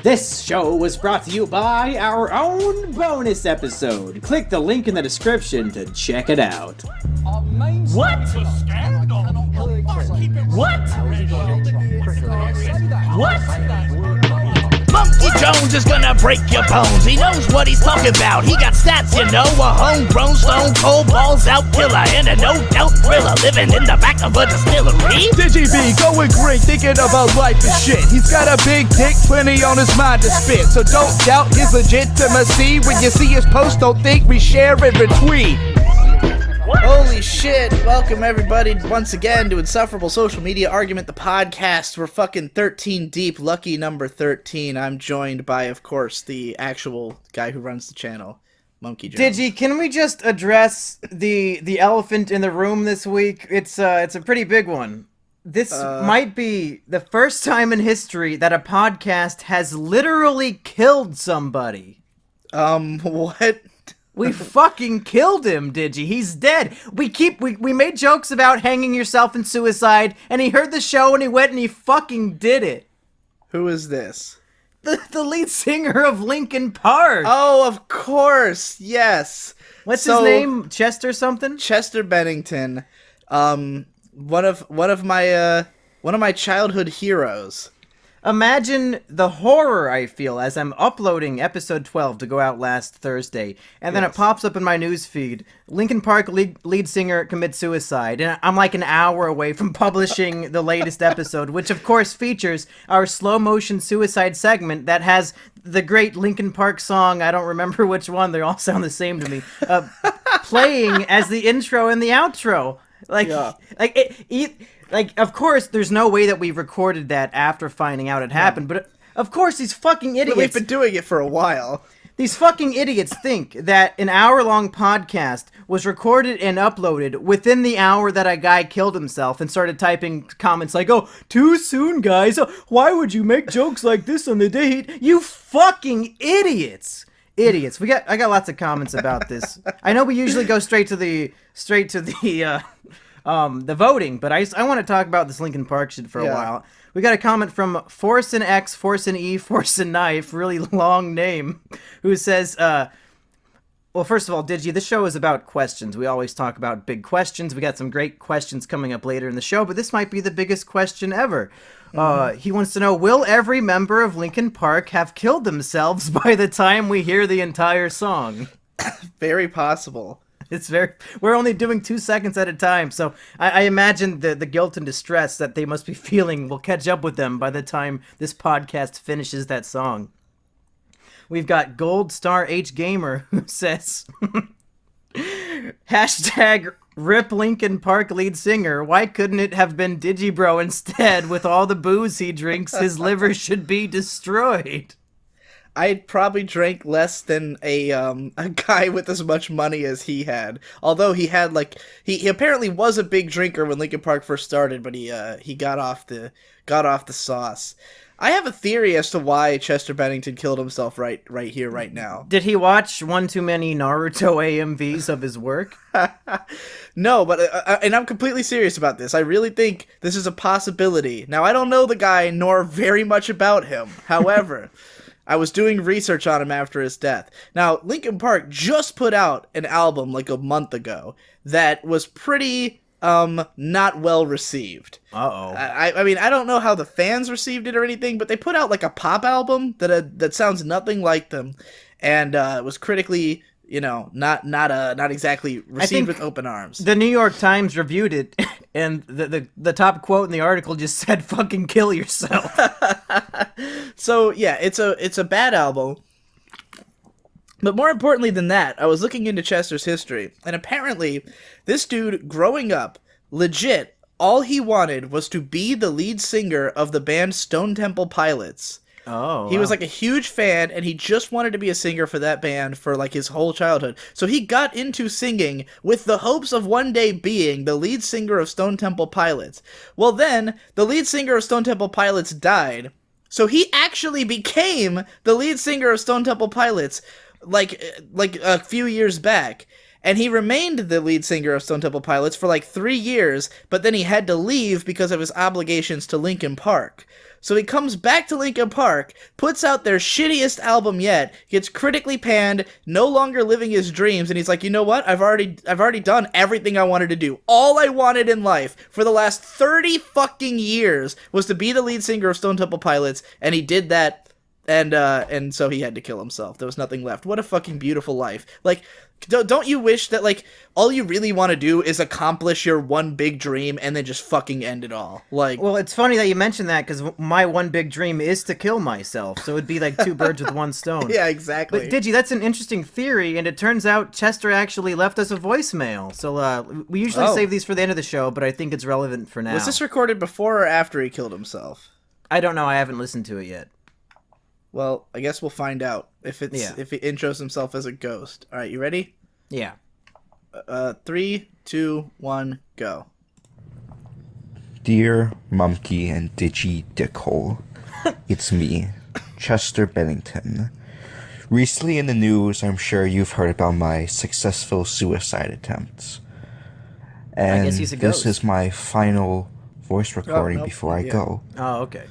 This show was brought to you by our own bonus episode. Click the link in the description to check it out. What? What? Monkey Jones is gonna break your bones. He knows what he's talking about. He got stats, you know. A homegrown stone cold balls out killer and a no doubt thriller living in the back of a distillery. DigiB going green, thinking about life and shit. He's got a big dick, plenty on his mind to spit. So don't doubt his legitimacy. When you see his post, don't think we share and retweet. Holy shit, welcome everybody once again to Insufferable Social Media Argument, the podcast. We're fucking 13 deep, lucky number 13. I'm joined by, of course, the actual guy who runs the channel, Monkey Jones. Digi, can we just address the elephant in the room this week? It's a pretty big one. This might be the first time in history that a podcast has literally killed somebody. What? We fucking killed him, Digi. He's dead. We made jokes about hanging yourself in suicide, and he heard the show and he went and he fucking did it. Who is this? The lead singer of Linkin Park. Oh, of course, yes. What's his name? Chester something? Chester Bennington. One of my childhood heroes. Imagine the horror I feel as I'm uploading episode 12 to go out last Thursday, and then it pops up in my newsfeed. Linkin Park lead singer commits suicide, and I'm like an hour away from publishing the latest episode, which of course features our slow motion suicide segment that has the great Linkin Park song, I don't remember which one, they all sound the same to me, playing as the intro and the outro. Like, of course, there's no way that we recorded that after finding out it happened, but of course these fucking idiots... We've been doing it for a while. These fucking idiots think that an hour-long podcast was recorded and uploaded within the hour that a guy killed himself and started typing comments like, oh, too soon, guys. Why would you make jokes like this on the date? You fucking idiots. Idiots. I got lots of comments about this. I know we usually go straight to the voting, but I want to talk about this Linkin Park shit for a while. We got a comment from Force and X, Force and E, Force and Knife, really long name, who says, well, first of all, Digi, this show is about questions. We always talk about big questions. We got some great questions coming up later in the show, but this might be the biggest question ever. He wants to know, will every member of Linkin Park have killed themselves by the time we hear the entire song? Very possible. We're only doing 2 seconds at a time, so I imagine the guilt and distress that they must be feeling will catch up with them by the time this podcast finishes that song. We've got Gold Star H Gamer who says, hashtag RIP Linkin Park lead singer, why couldn't it have been Digibro instead? With all the booze he drinks, his liver should be destroyed. I probably drank less than a guy with as much money as he had. Although he had he apparently was a big drinker when Linkin Park first started, but he got off the sauce. I have a theory as to why Chester Bennington killed himself right here, right now. Did he watch one too many Naruto AMVs of his work? No, but and I'm completely serious about this. I really think this is a possibility. Now, I don't know the guy nor very much about him. However, I was doing research on him after his death. Now, Linkin Park just put out an album like a month ago that was pretty not well received. Uh-oh. I mean, I don't know how the fans received it or anything, but they put out like a pop album that sounds nothing like them, and it was critically, not exactly received with open arms. The New York Times reviewed it, and the top quote in the article just said, "Fucking kill yourself." So yeah, it's a bad album. But more importantly than that, I was looking into Chester's history, and apparently, this dude, growing up, legit, all he wanted was to be the lead singer of the band Stone Temple Pilots. Oh, He was like a huge fan, and he just wanted to be a singer for that band for like his whole childhood. So he got into singing with the hopes of one day being the lead singer of Stone Temple Pilots. Well then, the lead singer of Stone Temple Pilots died, so he actually became the lead singer of Stone Temple Pilots like a few years back. And he remained the lead singer of Stone Temple Pilots for like 3 years, but then he had to leave because of his obligations to Linkin Park. So he comes back to Linkin Park, puts out their shittiest album yet, gets critically panned, no longer living his dreams, and he's like, you know what? I've already done everything I wanted to do. All I wanted in life for the last 30 fucking years was to be the lead singer of Stone Temple Pilots, and he did that, and so he had to kill himself. There was nothing left. What a fucking beautiful life. Like, don't you wish that, like, all you really want to do is accomplish your one big dream and then just fucking end it all? Like, well, it's funny that you mentioned that, because my one big dream is to kill myself, so it'd be like two birds with one stone. Yeah, exactly. But Digi, that's an interesting theory, and it turns out Chester actually left us a voicemail. So we usually save these for the end of the show, but I think it's relevant for now. Was this recorded before or after he killed himself? I don't know. I haven't listened to it yet. Well, I guess we'll find out if he intros himself as a ghost. All right, you ready? Yeah. 3, 2, 1, go. Dear Mumkey and Digi Dickhole, it's me, Chester Bennington. Recently in the news, I'm sure you've heard about my successful suicide attempts. And I guess he's a ghost. This is my final voice recording before I go. Oh, okay.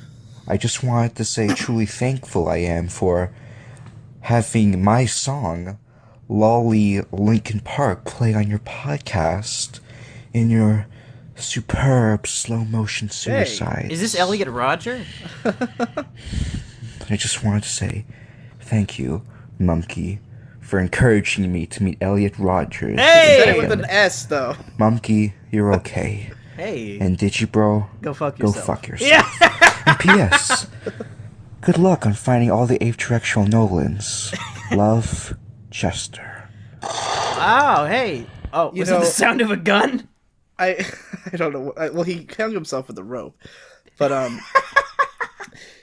I just wanted to say truly thankful I am for having my song, Lolly Linkin Park, play on your podcast in your superb slow-motion suicide. Is this Elliot Rodger? I just wanted to say thank you, Mumkey, for encouraging me to meet Elliot Rodgers. Hey! Said it with an S, though. Mumkey, you're okay. Hey. And Digibro, Go fuck go yourself. fuck yourself. Yeah! And P.S. Good luck on finding all the apterectual Nolans. Love, Chester. Oh, hey. Oh, was it the sound of a gun? I don't know. Well, he hung himself with a rope. But,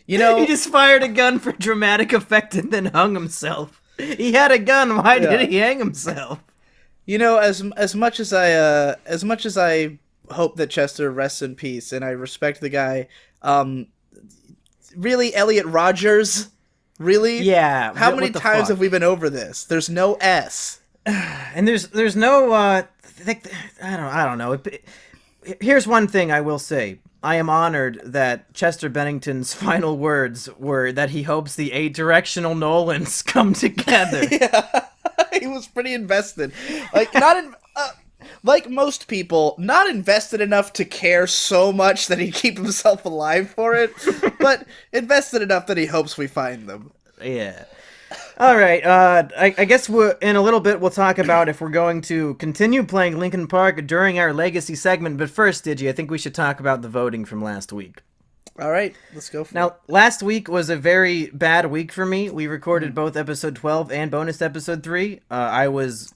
you know... He just fired a gun for dramatic effect and then hung himself. He had a gun. Why did he hang himself? You know, as much as I hope that Chester rests in peace, and I respect the guy, really, Elliot Rodgers? Really? Yeah. How many times have we been over this? There's no S. And there's no I don't know. Here's one thing I will say. I am honored that Chester Bennington's final words were that he hopes the eight-directional Nolans come together. Yeah. He was pretty invested. Like, like most people, not invested enough to care so much that he'd keep himself alive for it, but invested enough that he hopes we find them. Yeah. All right. I guess in a little bit we'll talk about if we're going to continue playing Linkin Park during our legacy segment. But first, Digi, I think we should talk about the voting from last week. All right, let's go for it. Now, last week was a very bad week for me. We recorded both episode 12 and bonus episode 3. I was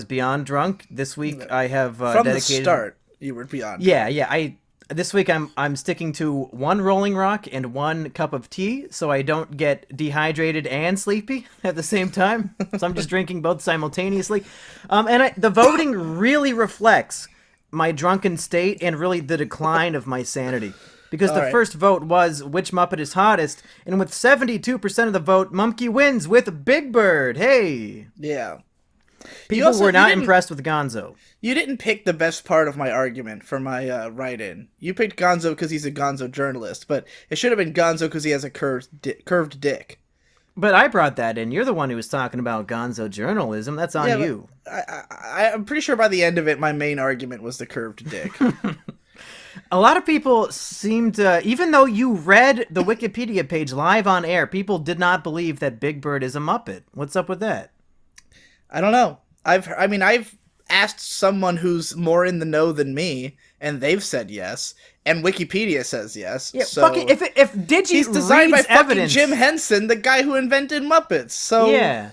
beyond drunk. This week I have from dedicated... the start. You were beyond. Yeah. This week I'm sticking to one Rolling Rock and one cup of tea, so I don't get dehydrated and sleepy at the same time. So I'm just drinking both simultaneously. The voting really reflects my drunken state and really the decline of my sanity. Because the first vote was which Muppet is hottest, and with 72% of the vote, Mumkey wins with Big Bird. Hey! Yeah. People were not impressed with Gonzo. You didn't pick the best part of my argument for my write-in. You picked Gonzo because he's a Gonzo journalist, but it should have been Gonzo because he has a curved dick. But I brought that in. You're the one who was talking about Gonzo journalism. That's on you. I'm pretty sure by the end of it, my main argument was the curved dick. A lot of people seemed to, even though you read the Wikipedia page live on air, people did not believe that Big Bird is a Muppet. What's up with that? I don't know. I've asked someone who's more in the know than me, and they've said yes, and Wikipedia says yes. Yeah, so fucking, if Digi he's designed by reads fucking evidence, Jim Henson, the guy who invented Muppets. So yeah,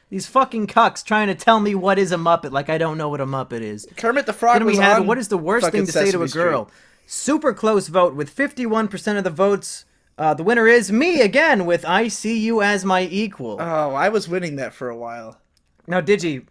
these fucking cucks trying to tell me what is a Muppet, like I don't know what a Muppet is. Kermit the Frog was on what is the worst thing to say to a girl? Street. Super close vote with 51% of the votes. The winner is me again with I See You As My Equal. Oh, I was winning that for a while. Now, Digi,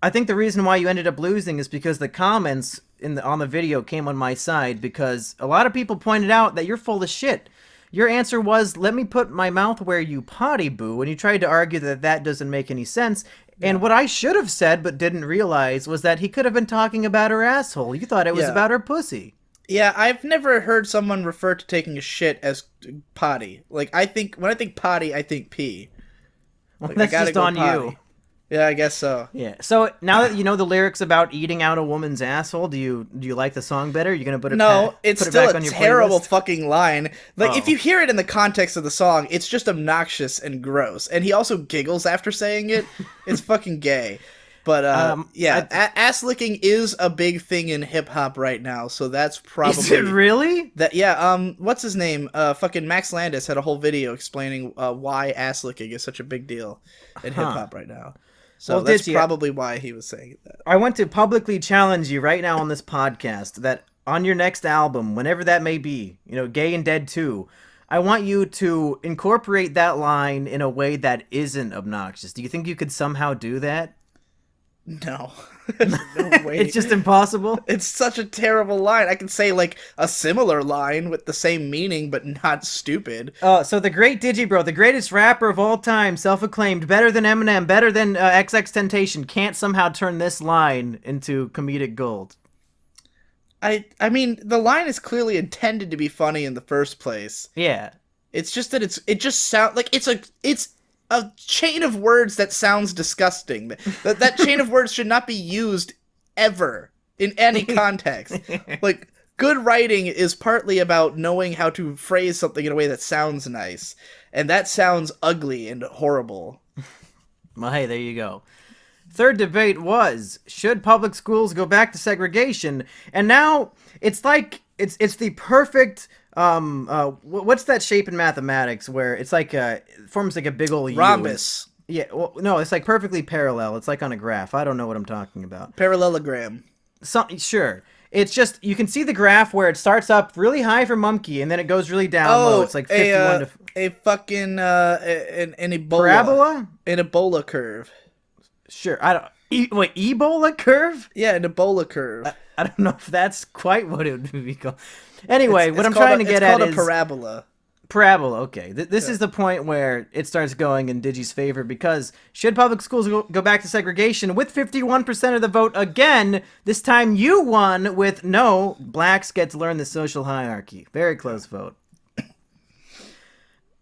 I think the reason why you ended up losing is because the comments on the video came on my side, because a lot of people pointed out that you're full of shit. Your answer was, let me put my mouth where you potty boo, and you tried to argue that that doesn't make any sense. Yeah. And what I should have said but didn't realize was that he could have been talking about her asshole. You thought it was about her pussy. Yeah, I've never heard someone refer to taking a shit as potty. Like, when I think potty, I think pee. Well, Like, that's I gotta just go on potty. you. Yeah, I guess so. Yeah. So now that you know the lyrics about eating out a woman's asshole, do you like the song better? You're gonna put it No, it's put it still back a on your terrible playlist? fucking line. Like, if Oh. you hear it in the context of the song, it's just obnoxious and gross. And he also giggles after saying it. It's fucking gay. But, yeah, ass licking is a big thing in hip hop right now, so that's probably... Is it really? That, yeah, what's his name? Fucking Max Landis had a whole video explaining why ass licking is such a big deal in hip hop right now. So Well, that's did you- probably why he was saying that. I want to publicly challenge you right now on this podcast that on your next album, whenever that may be, Gay and Dead 2, I want you to incorporate that line in a way that isn't obnoxious. Do you think you could somehow do that? No. No way. It's just impossible? It's such a terrible line. I can say, like, a similar line with the same meaning, but not stupid. So the great Digibro, the greatest rapper of all time, self-acclaimed, better than Eminem, better than XXXTentacion, can't somehow turn this line into comedic gold. I mean, the line is clearly intended to be funny in the first place. Yeah. It's just that it just sounds like it's a chain of words that sounds disgusting. That chain of words should not be used ever in any context. Like, good writing is partly about knowing how to phrase something in a way that sounds nice. And that sounds ugly and horrible. Well, hey, there you go. Third debate was, should public schools go back to segregation? And now it's like it's the perfect what's that shape in mathematics where it's like it forms like a big old Rhombus. Yeah, well, no, it's like perfectly parallel. It's like on a graph. I don't know what I'm talking about. Parallelogram. Sure. It's just, you can see the graph where it starts up really high for Monkey and then it goes really down low. It's like 51 to... a fucking, an Ebola. Parabola? An Ebola curve. Sure. I don't... Wait, Ebola curve? Yeah, an Ebola curve. I don't know if that's quite what it would be called. Anyway, what I'm trying to get at is... It's called a parabola. Parabola, okay. This is the point where it starts going in Digi's favor, because should public schools go back to segregation? With 51% of the vote again, this time you won with no, blacks get to learn the social hierarchy. Very close vote.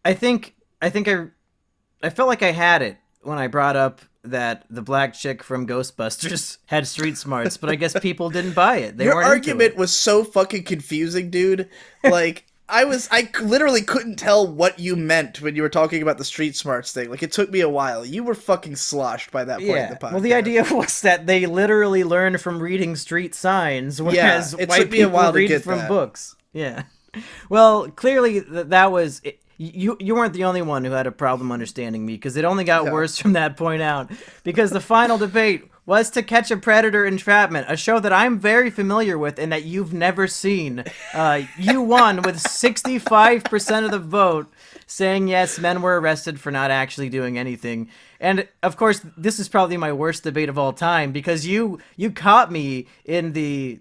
I felt like I had it when I brought up that the black chick from Ghostbusters had street smarts, but I guess people didn't buy it. They Your weren't argument into it. was so fucking confusing, dude. Like, I literally couldn't tell what you meant when you were talking about the street smarts thing. Like, it took me a while. You were fucking sloshed by that point in the podcast. Well, the idea was that they literally learned from reading street signs, whereas it white took me a people while to read get from that. books. Yeah. Well, clearly that was... You weren't the only one who had a problem understanding me, because it only got worse from that point out. Because the final debate was To Catch a Predator Entrapment, a show that I'm very familiar with and that you've never seen. You won with 65% of the vote, saying yes, men were arrested for not actually doing anything. And of course, this is probably my worst debate of all time, because you caught me in the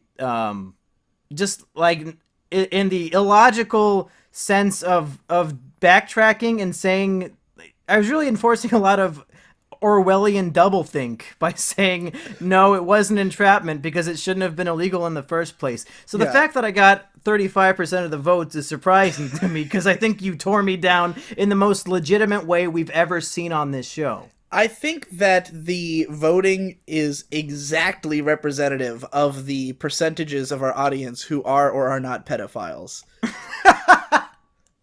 just like in the illogical sense of backtracking and saying I was really enforcing a lot of Orwellian doublethink by saying no, it wasn't entrapment because it shouldn't have been illegal in the first place. So the fact that I got 35% of the votes is surprising to me, because I think you tore me down in the most legitimate way we've ever seen on this show. I think that the voting is exactly representative of the percentages of our audience who are or are not pedophiles.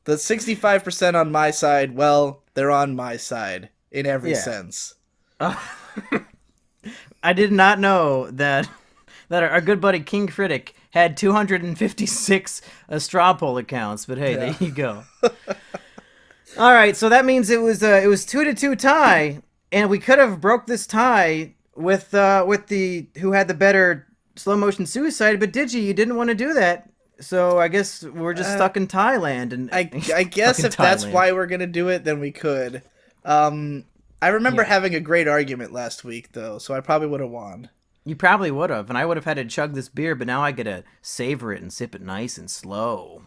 The 65% on my side, well, they're on my side in every sense. I did not know that our good buddy King Critic had 256 straw poll accounts, but hey, there you go. All right, so that means it was 2-2 tie, and we could have broke this tie with the who had the better slow motion suicide, but Digi, you didn't want to do that. So I guess we're just stuck in Thailand, and I guess if that's why we're gonna do it, then we could. I remember having a great argument last week, though, so I probably would have won. You probably would have, and I would have had to chug this beer, but now I get to savor it and sip it nice and slow.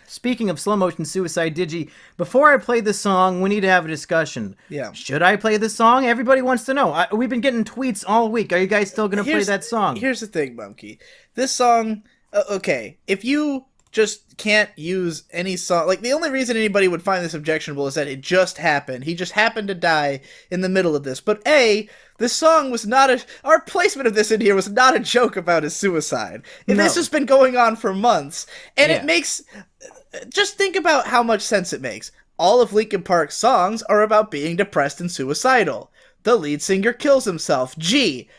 Speaking of slow motion suicide, Digi, before I play this song, we need to have a discussion. Yeah. Should I play this song? Everybody wants to know. We've been getting tweets all week. Are you guys still going to play that song? Here's the thing, Monkey. This song, okay, if you just can't use any song, like the only reason anybody would find this objectionable is that it just happened. He just happened to die in the middle of this. But this song was not our placement of this in here was not a joke about his suicide. And this has been going on for months. And it makes, just think about how much sense it makes. All of Linkin Park's songs are about being depressed and suicidal. The lead singer kills himself. Gee,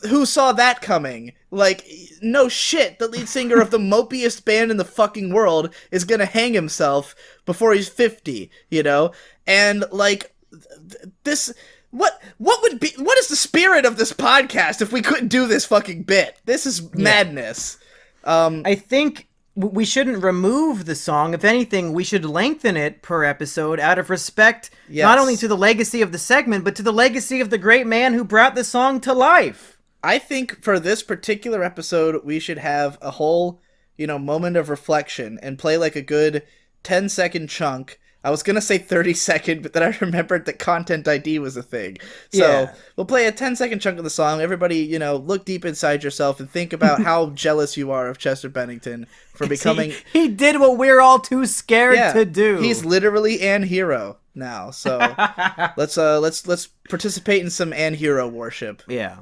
who saw that coming? Like, no shit, the lead singer of the mopiest band in the fucking world is gonna hang himself before he's 50, you know? And, like, this... What is the spirit of this podcast if we couldn't do this fucking bit? This is madness. I think we shouldn't remove the song. If anything, we should lengthen it per episode out of respect, not only to the legacy of the segment, but to the legacy of the great man who brought the song to life. I think for this particular episode, we should have a whole, moment of reflection and play like a good 10-second chunk. I was going to say 30-second, but then I remembered that Content ID was a thing. So we'll play a 10-second chunk of the song. Everybody, look deep inside yourself and think about how jealous you are of Chester Bennington for becoming... He did what we're all too scared to do. He's literally an hero now. So let's participate in some an hero worship. Yeah.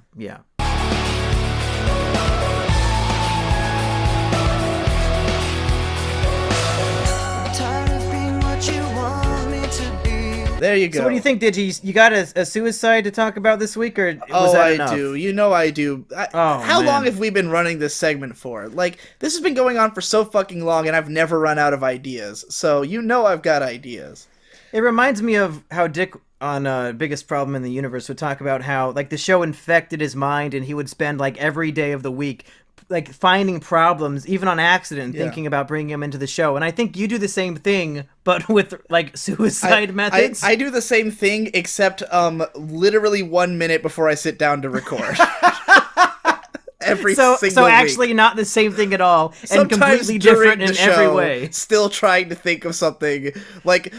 There you go. So what do you think, Digi? You got a suicide to talk about this week, or was that enough? I do. I do. How long have we been running this segment for? Like, this has been going on for so fucking long, and I've never run out of ideas. So I've got ideas. It reminds me of how Dick on Biggest Problem in the Universe would talk about how, like, the show infected his mind, and he would spend, like, every day of the week like finding problems, even on accident, thinking about bringing him into the show. And I think you do the same thing, but with like suicide methods. I do the same thing, except literally 1 minute before I sit down to record. So actually week. Not the same thing at all, and Sometimes completely different in every way. Still trying to think of something. Like,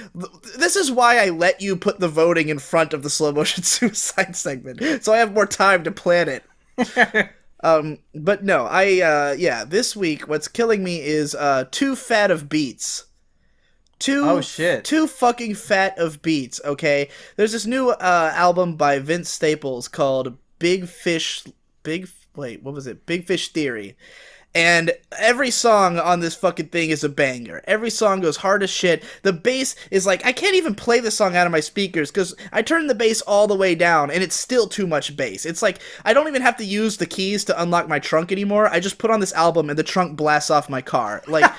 this is why I let you put the voting in front of the slow motion suicide segment, so I have more time to plan it. But no, this week, what's killing me is, too fat of beats. Too fucking fat of beats, okay? There's this new, album by Vince Staples called Big Fish Theory. And every song on this fucking thing is a banger. Every song goes hard as shit. The bass is like, I can't even play the song out of my speakers because I turned the bass all the way down and it's still too much bass. It's like, I don't even have to use the keys to unlock my trunk anymore. I just put on this album and the trunk blasts off my car. Like,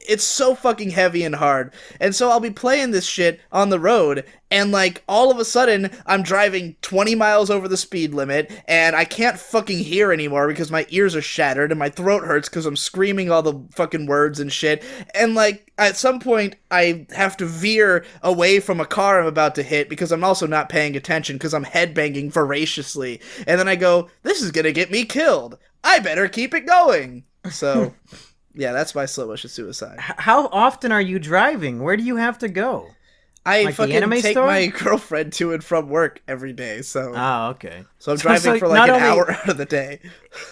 it's so fucking heavy and hard. And so I'll be playing this shit on the road, and like all of a sudden I'm driving 20 miles over the speed limit and I can't fucking hear anymore because my ears are shattered and my throat hurts because I'm screaming all the fucking words and shit. And like at some point I have to veer away from a car I'm about to hit because I'm also not paying attention because I'm headbanging voraciously. And then I go, this is gonna get me killed. I better keep it going. So yeah, that's my slow motion suicide. How often are you driving? Where do you have to go? I like fucking take store? my girlfriend to and from work every day, so... Oh, okay. So I'm driving for like an hour out of the day.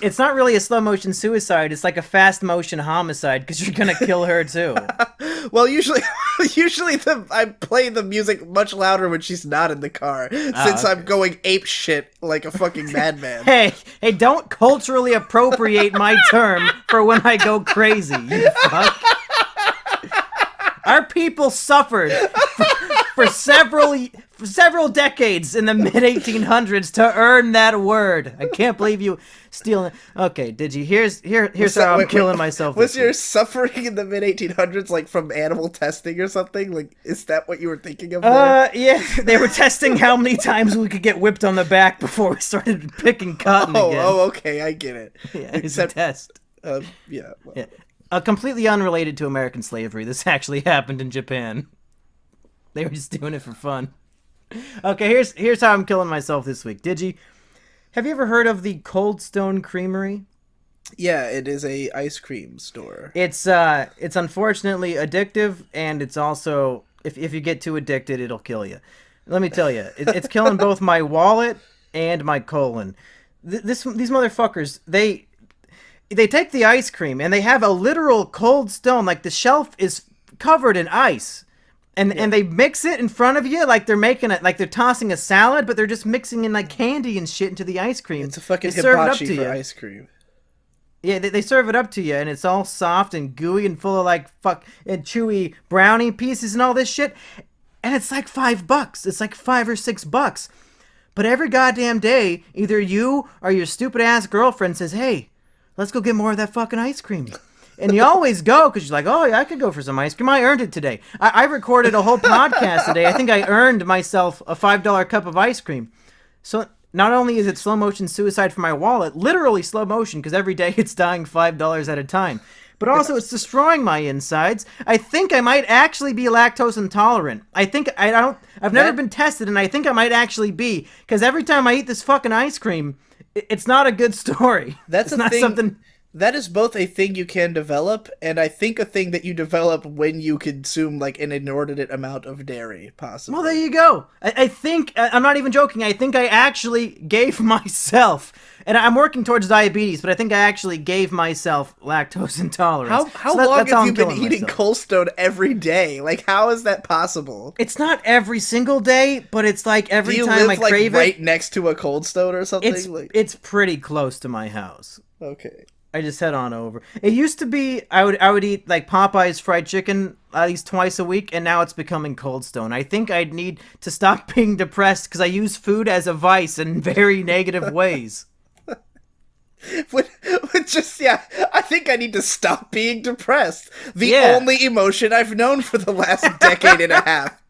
It's not really a slow motion suicide, it's like a fast motion homicide, because you're gonna kill her too. Well, usually I play the music much louder when she's not in the car, since I'm going ape shit like a fucking madman. Hey, don't culturally appropriate my term for when I go crazy, you fuck. Our people suffered for several decades in the mid-1800s to earn that word. I can't believe you stealing. Okay, did you? Here's how I'm killing myself. Was your suffering in the mid-1800s like from animal testing or something? Like, is that what you were thinking of there? Yeah, they were testing how many times we could get whipped on the back before we started picking cotton again. Oh, okay, I get it. Yeah, it's a test. Yeah. Well. Yeah. Completely unrelated to American slavery. This actually happened in Japan. They were just doing it for fun. Okay, here's how I'm killing myself this week. Have you ever heard of the Cold Stone Creamery? Yeah, it is a ice cream store. It's unfortunately addictive, and it's also if you get too addicted, it'll kill you. Let me tell you, it's killing both my wallet and my colon. These motherfuckers, they take the ice cream and they have a literal Cold Stone, like the shelf is covered in ice. And they mix it in front of you like they're making it, like they're tossing a salad, but they're just mixing in like candy and shit into the ice cream. It's a fucking They serve it up hibachi to for you. ice cream. Yeah, they serve it up to you, and it's all soft and gooey and full of like and chewy brownie pieces and all this shit. And it's like $5. It's like $5 or $6. But every goddamn day, either you or your stupid ass girlfriend says, "Hey, let's go get more of that fucking ice cream." And you always go because you're like, "Oh, yeah, I could go for some ice cream. I earned it today. I recorded a whole podcast today. I think I earned myself a $5 cup of ice cream." So not only is it slow motion suicide for my wallet, literally slow motion because every day it's dying $5 at a time, but also it's destroying my insides. I think I might actually be lactose intolerant. I've never been tested, and I think I might actually be because every time I eat this fucking ice cream, it's not a good story. That's it's not thing. something. That is both a thing you can develop, and I think a thing that you develop when you consume like an inordinate amount of dairy, possibly. Well, there you go. I think, I'm not even joking, I think I actually gave myself, and I'm working towards diabetes, but I think I actually gave myself lactose intolerance. How So long that's how have you I'm been killing eating myself. Cold Stone every day? Like, how is that possible? It's not every single day, but it's like every Do you time live I like crave right it. next to a Cold Stone or something? It's pretty close to my house. Okay. I just head on over. It used to be I would eat like Popeye's fried chicken at least twice a week, and now it's becoming Cold Stone. I think I'd need to stop being depressed because I use food as a vice in very negative ways. I think I need to stop being depressed. The Yeah. only emotion I've known for the last decade and a half.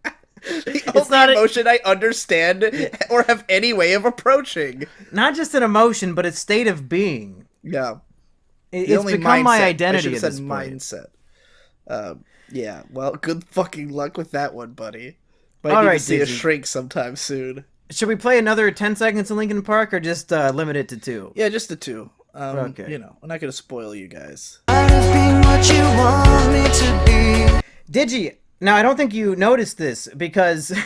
The only emotion I understand or have any way of approaching. Not just an emotion, but a state of being. Yeah. It's become my identity I at should have this said point. mindset. Yeah, well, good fucking luck with that one, buddy. Might All need right, to see a Dizzy. shrink sometime soon. Should we play another 10 seconds in Linkin Park or just limit it to 2? Yeah, just the 2. Okay. You know, I'm not going to spoil you guys. Digi, now I don't think you noticed this because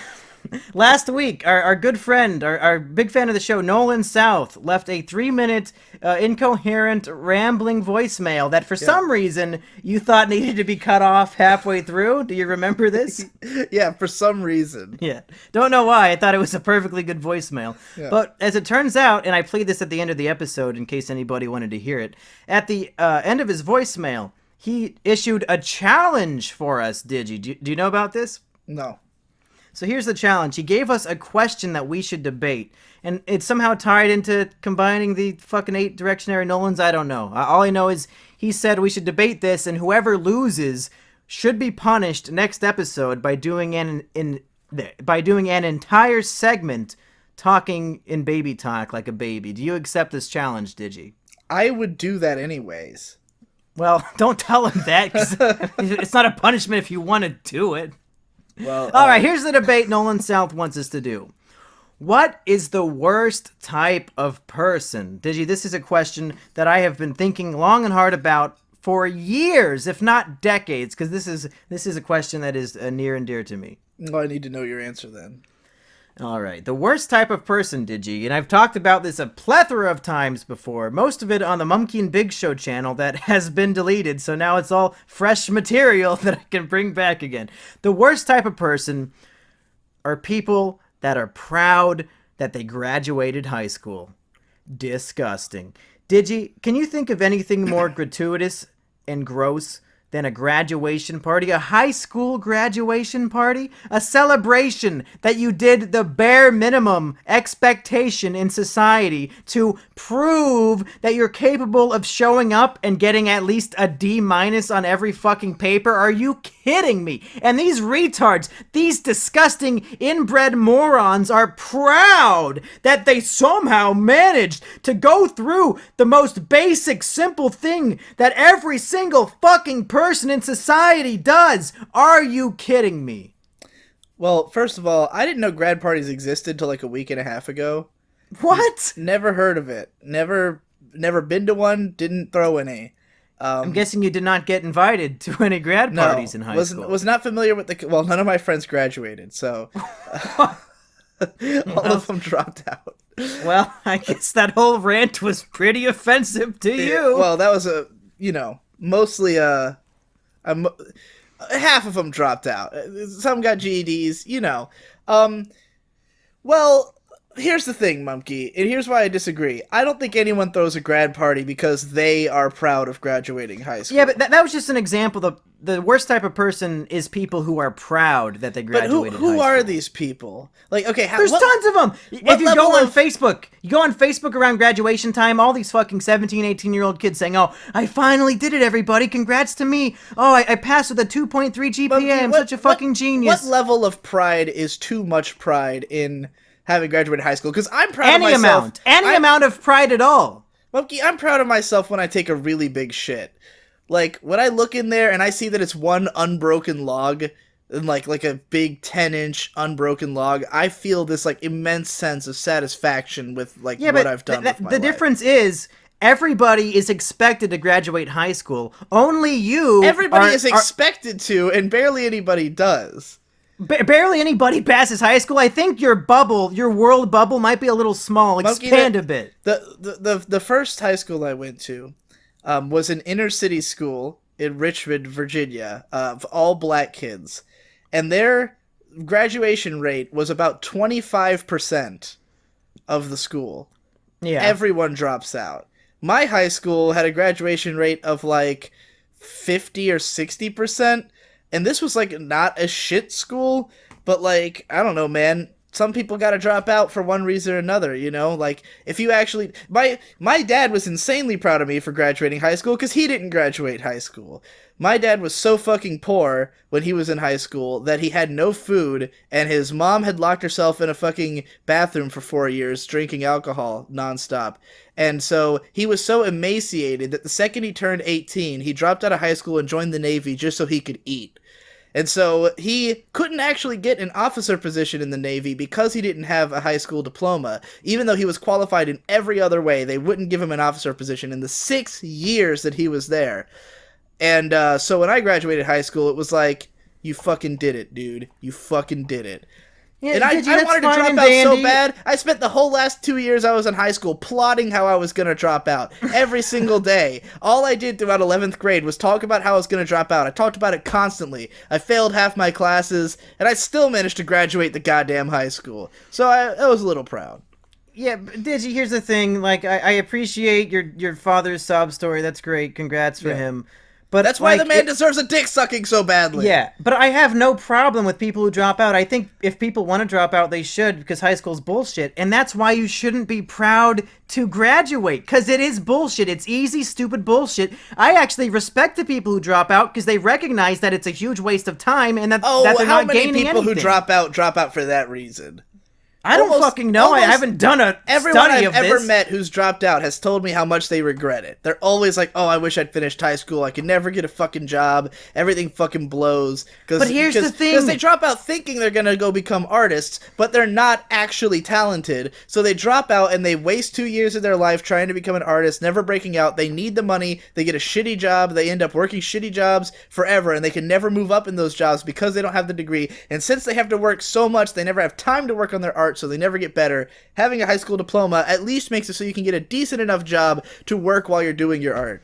last week our good friend, our big fan of the show, Nolan South, left a 3-minute incoherent rambling voicemail that for some reason you thought needed to be cut off halfway through. Do you remember this? Yeah, for some reason. Yeah. Don't know why. I thought it was a perfectly good voicemail. Yeah. But as it turns out, and I played this at the end of the episode in case anybody wanted to hear it, at the end of his voicemail, he issued a challenge for us, Digi. Do you know about this? No. So here's the challenge. He gave us a question that we should debate. And it's somehow tied into combining the fucking 8 directionary Nolans. I don't know. All I know is he said we should debate this, and whoever loses should be punished next episode by doing an entire segment talking in baby talk like a baby. Do you accept this challenge, Digi? I would do that anyways. Well, don't tell him that, 'cause it's not a punishment if you want to do it. Well, All right, here's the debate Nolan South wants us to do. What is the worst type of person? Digi, this is a question that I have been thinking long and hard about for years, if not decades, because this is a question that is near and dear to me. I need to know your answer then. All right, the worst type of person, Digi, and I've talked about this a plethora of times before, most of it on the Mumkey and Big Show channel that has been deleted, so now it's all fresh material that I can bring back again. The worst type of person are people that are proud that they graduated high school. Disgusting. Digi, can you think of anything more gratuitous and gross than a graduation party, a high school graduation party, a celebration that you did the bare minimum expectation in society to prove that you're capable of showing up and getting at least a D- on every fucking paper? Are you kidding me? And these retards, these disgusting inbred morons are proud that they somehow managed to go through the most basic, simple thing that every single fucking person in society does. Are you kidding me? Well, first of all, I didn't know grad parties existed till like a week and a half ago. What? Never heard of it. Never been to one. Didn't throw any. I'm guessing you did not get invited to any grad parties in high school. Was not familiar with the. Well, none of my friends graduated, so all of them dropped out. Well, I guess that whole rant was pretty offensive to you. Well, that was mostly half of them dropped out. Some got GEDs, Well, here's the thing, Mumkey, and here's why I disagree. I don't think anyone throws a grad party because they are proud of graduating high school. Yeah, but that was just an example. The worst type of person is people who are proud that they graduated. But who are these people? Like, okay, there's tons of them. If you go on Facebook, around graduation time, all these fucking 17, 18-year-old kids saying, "Oh, I finally did it, everybody! Congrats to me! Oh, I passed with a 2.3 GPA. I'm such a fucking genius." What level of pride is too much pride in having graduated high school? Because I'm proud of myself. Any amount of pride at all. Mumkey, I'm proud of myself when I take a really big shit. Like, when I look in there and I see that it's one unbroken log, and like a big 10-inch unbroken log, I feel this, like, immense sense of satisfaction with, like, what I've done with my life. The difference is, everybody is expected to graduate high school. Only you Everybody is expected to, and barely anybody does. Barely anybody passes high school. I think your world bubble might be a little small. Expand a bit. The first high school I went to was an inner city school in Richmond, Virginia, of all black kids. And their graduation rate was about 25% of the school. Yeah. Everyone drops out. My high school had a graduation rate of like 50 or 60%. And this was like not a shit school, but like, I don't know, man. Some people got to drop out for one reason or another, Like, if you actually... My dad was insanely proud of me for graduating high school because he didn't graduate high school. My dad was so fucking poor when he was in high school that he had no food, and his mom had locked herself in a fucking bathroom for 4 years drinking alcohol nonstop. And so he was so emaciated that the second he turned 18, he dropped out of high school and joined the Navy just so he could eat. And so he couldn't actually get an officer position in the Navy because he didn't have a high school diploma. Even though he was qualified in every other way, they wouldn't give him an officer position in the 6 years that he was there. And so when I graduated high school, it was like, you fucking did it, dude. You fucking did it. Yeah, and I wanted to drop out so bad. I spent the whole last 2 years I was in high school plotting how I was going to drop out every single day. All I did throughout 11th grade was talk about how I was going to drop out. I talked about it constantly. I failed half my classes, and I still managed to graduate the goddamn high school. So I was a little proud. Yeah, Digi, here's the thing. Like, I appreciate your father's sob story. That's great. Congrats for him. But that's why the man deserves a dick sucking so badly. Yeah, but I have no problem with people who drop out. I think if people want to drop out, they should, because high school's bullshit. And that's why you shouldn't be proud to graduate, because it is bullshit. It's easy, stupid bullshit. I actually respect the people who drop out because they recognize that it's a huge waste of time and that they're not gaining anything. How many people who drop out for that reason? I don't fucking know. I haven't done a study of this. Everyone I've ever met who's dropped out has told me how much they regret it. They're always like, "Oh, I wish I'd finished high school. I could never get a fucking job. Everything fucking blows." But here's the thing. Because they drop out thinking they're going to go become artists, but they're not actually talented. So they drop out and they waste 2 years of their life trying to become an artist, never breaking out. They need the money. They get a shitty job. They end up working shitty jobs forever, and they can never move up in those jobs because they don't have the degree. And since they have to work so much, they never have time to work on their art, so they never get better. Having a high school diploma at least makes it so you can get a decent enough job to work while you're doing your art.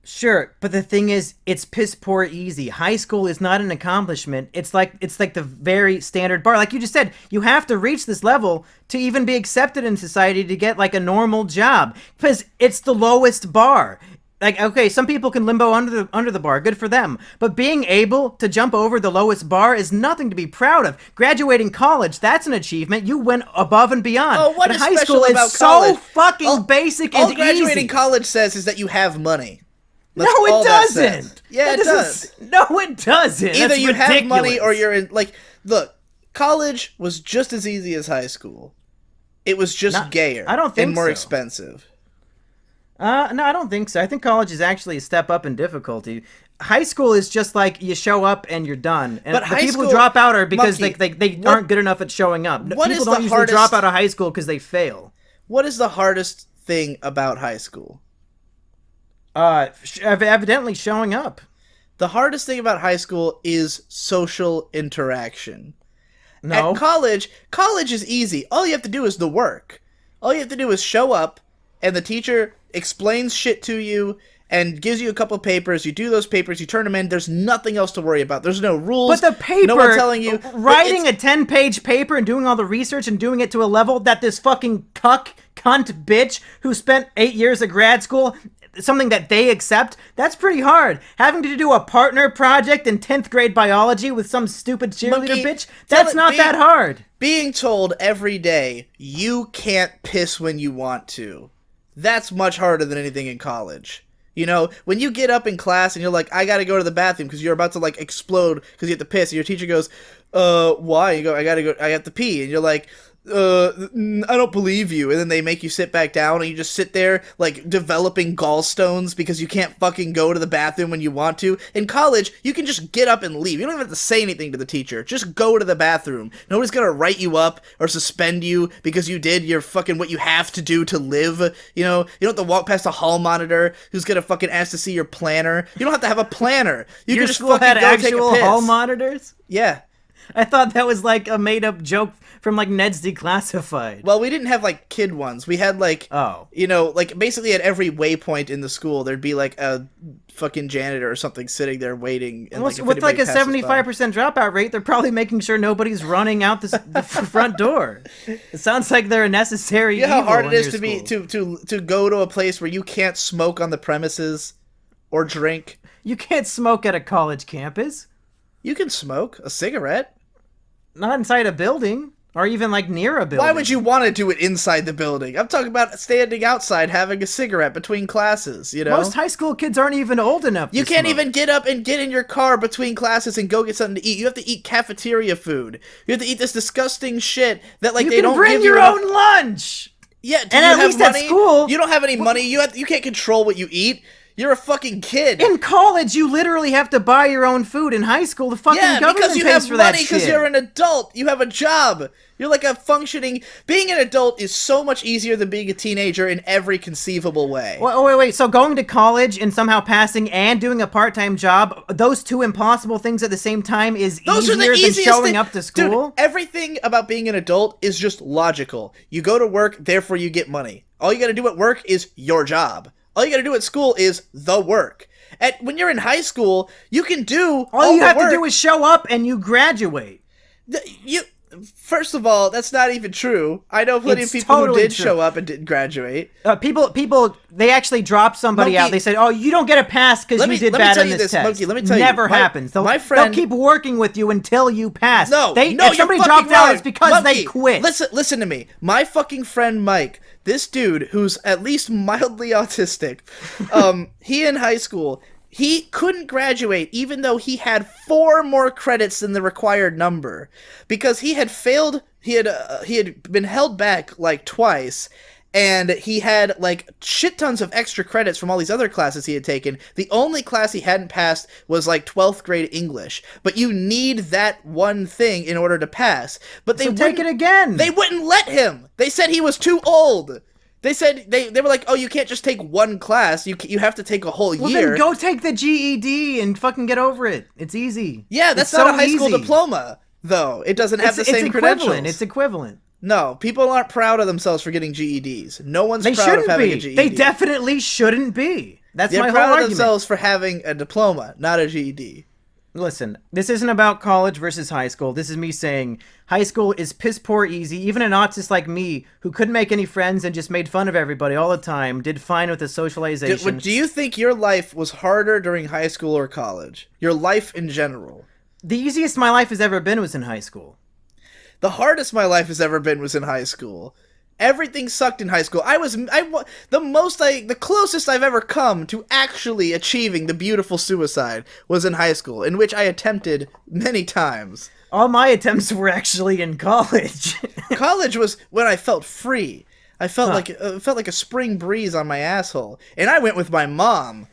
Sure, but the thing is, it's piss poor easy. High school is not an accomplishment. It's like the very standard bar. Like you just said, you have to reach this level to even be accepted in society to get like a normal job, because it's the lowest bar. Like, okay, some people can limbo under the bar, good for them. But being able to jump over the lowest bar is nothing to be proud of. Graduating college, that's an achievement. You went above and beyond. Oh, what but is high special school about is college? so fucking basic and all graduating easy. college says is that you have money. That's no, it doesn't. Yeah, it does. No, it doesn't. Either that's you ridiculous. have money or you're in, like, look, college was just as easy as high school. It was just gayer. I don't think and more so. Expensive. No, I don't think so. I think college is actually a step up in difficulty. High school is just like you show up and you're done. And but the people who drop out are because they aren't good enough at showing up. People don't usually drop out of high school because they fail. What is the hardest thing about high school? Evidently showing up. The hardest thing about high school is social interaction. No. At college is easy. All you have to do is the work. All you have to do is show up, and the teacher explains shit to you and gives you a couple papers. You do those papers, you turn them in. There's nothing else to worry about. There's no rules. But the paper, no one telling you, writing a 10-page paper and doing all the research and doing it to a level that this fucking cunt bitch who spent 8 years of grad school, something that they accept, that's pretty hard. Having to do a partner project in 10th grade biology with some stupid cheerleader bitch, that's not that hard. Being told every day, you can't piss when you want to, that's much harder than anything in college. You know, when you get up in class and you're like, I gotta go to the bathroom because you're about to, like, explode because you have to piss, and your teacher goes, why? You go, I have to pee. And you're like, I don't believe you. And then they make you sit back down, and you just sit there, like, developing gallstones because you can't fucking go to the bathroom when you want to. In college, you can just get up and leave. You don't even have to say anything to the teacher. Just go to the bathroom. Nobody's gonna write you up or suspend you because you did your fucking what you have to do to live. You know, you don't have to walk past a hall monitor who's gonna fucking ask to see your planner. You don't have to have a planner. You Your can just school fucking had go take a actual piss. hall monitors? Yeah. I thought that was like a made-up joke from, like, Ned's Declassified. Well, we didn't have, like, kid ones. We had, like, Oh. you know, like, basically at every waypoint in the school, there'd be, like, a fucking janitor or something sitting there waiting. And, like, if With, like, a anybody passes 75% dropout rate, they're probably making sure nobody's running out the front door. It sounds like they're a necessary by. You know how evil hard it in is your to be school. to go to a place where you can't smoke on the premises or drink? You can't smoke at a college campus. You can smoke a cigarette. Not inside a building. Or even, like, near a building. Why would you want to do it inside the building? I'm talking about standing outside having a cigarette between classes, you know? Most high school kids aren't even old enough to You can't smoke. even get up and get in your car between classes and go get something to eat. You have to eat cafeteria food. You have to eat this disgusting shit that, like, You they can don't bring give your you enough- own lunch! Yeah, do And you at have least at money? school- You don't have any money. You can't control what you eat. You're a fucking kid. In college, you literally have to buy your own food. In high school, the fucking Yeah, government because you pays have for that money because shit. you're an adult. You have a job. You're like a functioning... Being an adult is so much easier than being a teenager in every conceivable way. Wait. So going to college and somehow passing and doing a part-time job, those two impossible things at the same time is Those are the easier than easiest showing thing- up to school? Dude, everything about being an adult is just logical. You go to work, therefore you get money. All you gotta do at work is your job. All you gotta do at school is the work. When you're in high school, you can do All you the have work. to do is show up and you graduate. First of all, that's not even true. I know plenty It's of people totally who did true. show up and didn't graduate. People, they actually dropped somebody out. Monkey- They said, "Oh, you don't get a pass because Let you me- did let me bad tell on you this this, test." Monkey, let me tell you, Never my- happens. my friend- they'll keep working with you until you pass. No, if you're somebody fucking dropped out, wrong. it's because Monkey, they quit. Listen to me. My fucking friend Mike, this dude who's at least mildly autistic, he in high school, he couldn't graduate even though he had 4 more credits than the required number because he had failed. He had been held back like twice. And he had, like, shit tons of extra credits from all these other classes he had taken. The only class he hadn't passed was, like, 12th grade English. But you need that one thing in order to pass. But they So take it again. They wouldn't let him. They said he was too old. They said, they were like, oh, you can't just take one class. You have to take a whole Well, year. then go take the GED and fucking get over it. It's easy. Yeah, that's It's not so a high school easy. diploma, though. It doesn't have the same equivalent. credentials. It's equivalent. No, people aren't proud of themselves for getting GEDs. No one's They proud of shouldn't having a be. GED. They definitely shouldn't be. That's They're my whole proud of argument. themselves for having a diploma, not a GED. Listen, this isn't about college versus high school. This is me saying high school is piss poor easy. Even an autist like me, who couldn't make any friends and just made fun of everybody all the time, did fine with the socialization. Do you think your life was harder during high school or college? Your life in general? The easiest my life has ever been was in high school. The hardest my life has ever been was in high school. Everything sucked in high school. The closest I've ever come to actually achieving the beautiful suicide was in high school, in which I attempted many times. All my attempts were actually in college. College was when I felt free. I felt like a spring breeze on my asshole, and I went with my mom.